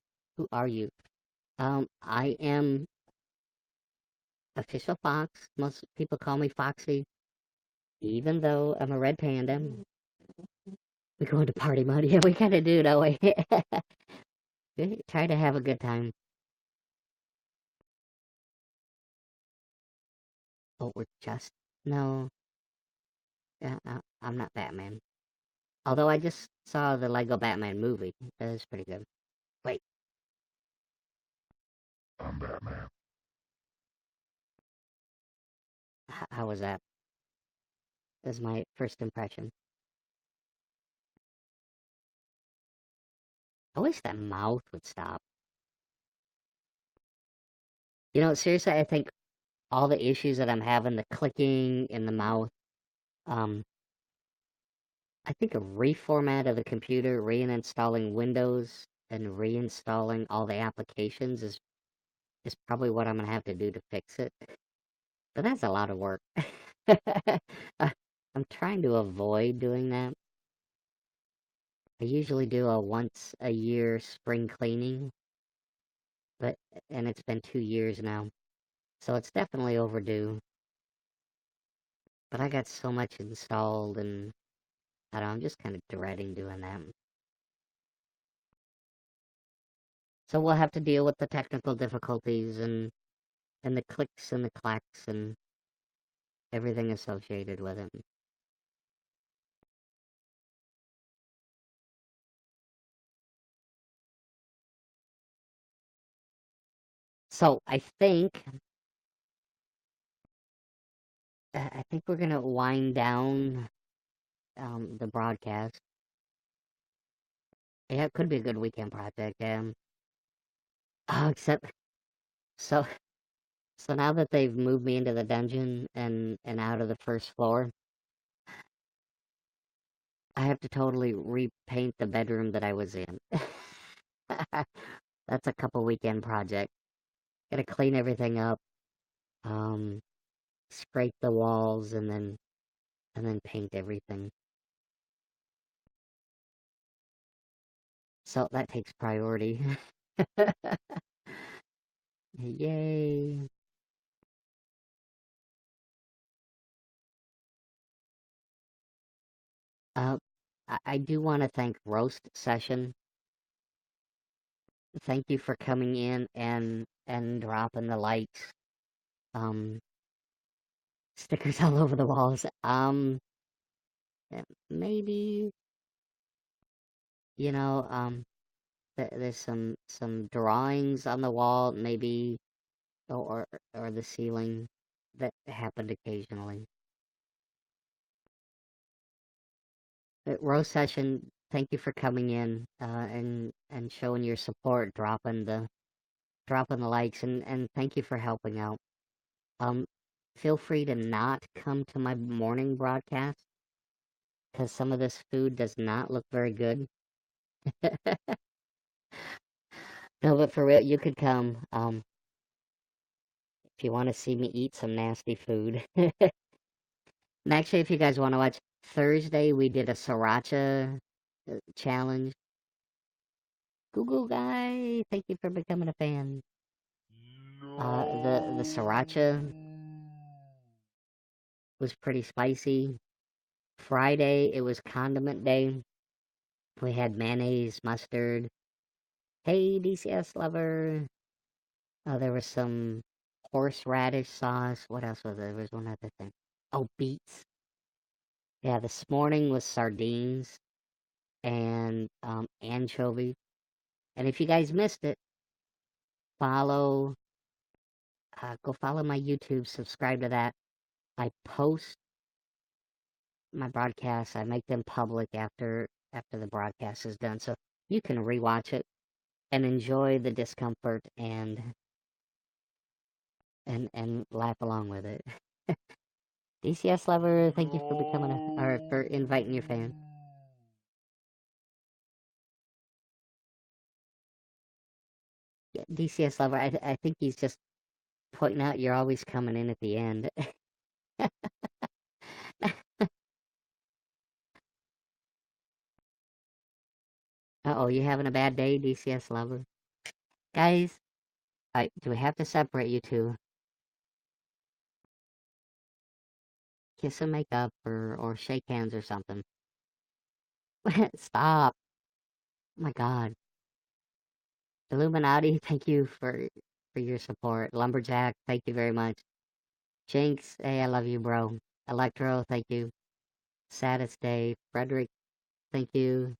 are you? I am Official.Fox. Most people call me Foxy, even though I'm a red panda. We go into party mode. Yeah, we kind of do, don't we? We try to have a good time. Oh, we're just no. I'm not Batman. Although I just saw the Lego Batman movie. That is pretty good. Wait, I'm Batman. how was that? That was my first impression. I wish that mouth would stop. Seriously, I think all the issues that I'm having, the clicking in the mouth, um, I think a reformat of the computer, reinstalling Windows, and reinstalling all the applications is probably what I'm gonna have to do to fix it. But that's a lot of work. I'm trying to avoid doing that. I usually do a once a year spring cleaning, but and it's been 2 years now, so it's definitely overdue. But I got so much installed, and I don't know, I'm just kind of dreading doing that. So we'll have to deal with the technical difficulties and the clicks and the clacks and everything associated with it. So I think we're gonna wind down the broadcast. Yeah, it could be a good weekend project. Oh, except so so now that they've moved me into the dungeon and out of the first floor, I have to totally repaint the bedroom that I was in. That's a couple weekend project. Gotta clean everything up, um, scrape the walls, and then paint everything. So that takes priority. Yay. Uh, I do want to thank Roast Session. Thank you for coming in and dropping the likes. Um, Stickers all over the walls. Maybe there's some drawings on the wall, maybe, or the ceiling that happened occasionally. Roast Session, thank you for coming in and showing your support, dropping the likes, and thank you for helping out. Um, Feel free to not come to my morning broadcast because some of this food does not look very good. No, but for real, you could come. if you want to see me eat some nasty food. And actually, if you guys want to watch, Thursday we did a sriracha challenge. Google guy, thank you for becoming a fan. The sriracha was pretty spicy. Friday it was condiment day. We had mayonnaise, mustard. Hey, DCS lover. There was some horseradish sauce. What else was there? There was one other thing. Oh, beets. Yeah, this morning was sardines and anchovies. And if you guys missed it, follow, go follow my YouTube, subscribe to that. I post my broadcasts. I make them public after the broadcast is done, so you can rewatch it and enjoy the discomfort and laugh along with it. DCS lover, thank you for becoming or for inviting your fan. Yeah, DCS lover, I think he's just pointing out you're always coming in at the end. Uh-oh, you having a bad day, DCS lover? Guys, do we have to separate you two? Kiss and make up or shake hands or something. Stop. Oh my god. Illuminati, thank you for your support. Lumberjack, thank you very much. Jinx, hey, I love you, bro. Electro, thank you. Saddest Day. Frederick, thank you.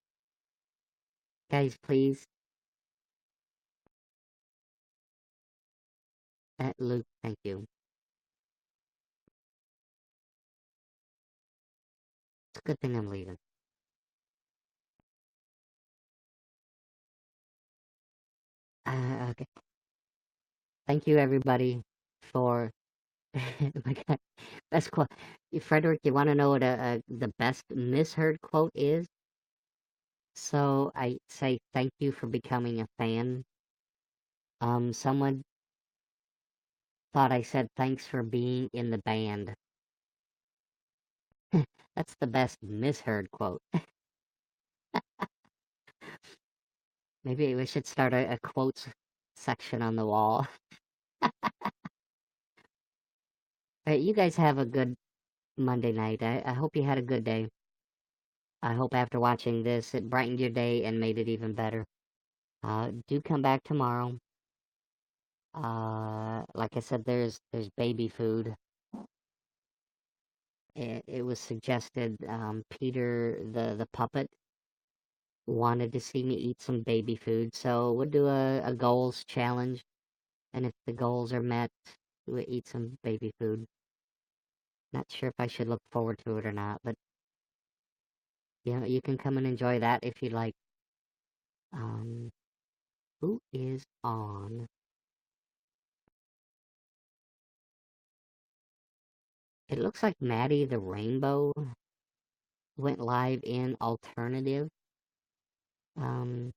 Guys, please. Luke, thank you. It's a good thing I'm leaving. Okay. Thank you, everybody, for... oh my god. Best quote. Frederick, you want to know what the best misheard quote is? So I say thank you for becoming a fan. Someone thought I said thanks for being in the band. That's the best misheard quote. Maybe we should start a quotes section on the wall. Alright, you guys have a good Monday night. I hope you had a good day. I hope after watching this, it brightened your day and made it even better. Do come back tomorrow. Like I said, there's baby food. It was suggested, Peter the puppet wanted to see me eat some baby food, so we'll do a goals challenge, and if the goals are met, we'll eat some baby food. Not sure if I should look forward to it or not, but you can come and enjoy that if you'd like. Who is on? It looks like Maddie the Rainbow went live in alternative. You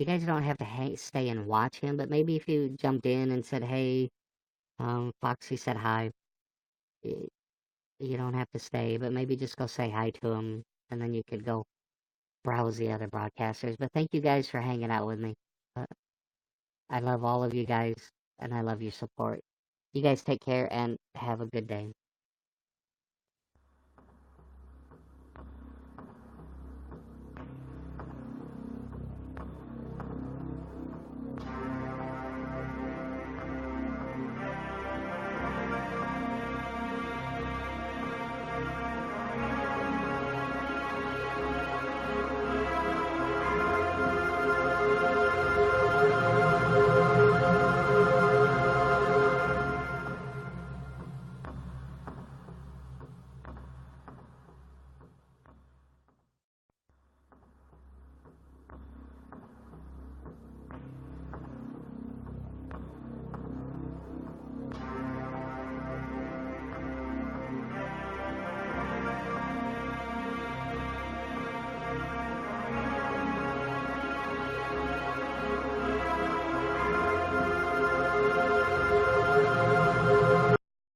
guys don't have to stay and watch him, but maybe if you jumped in and said, hey, Foxy said hi, you don't have to stay, but maybe just go say hi to him, and then you could go browse the other broadcasters. But thank you guys for hanging out with me. I love all of you guys, and I love your support. You guys take care and have a good day.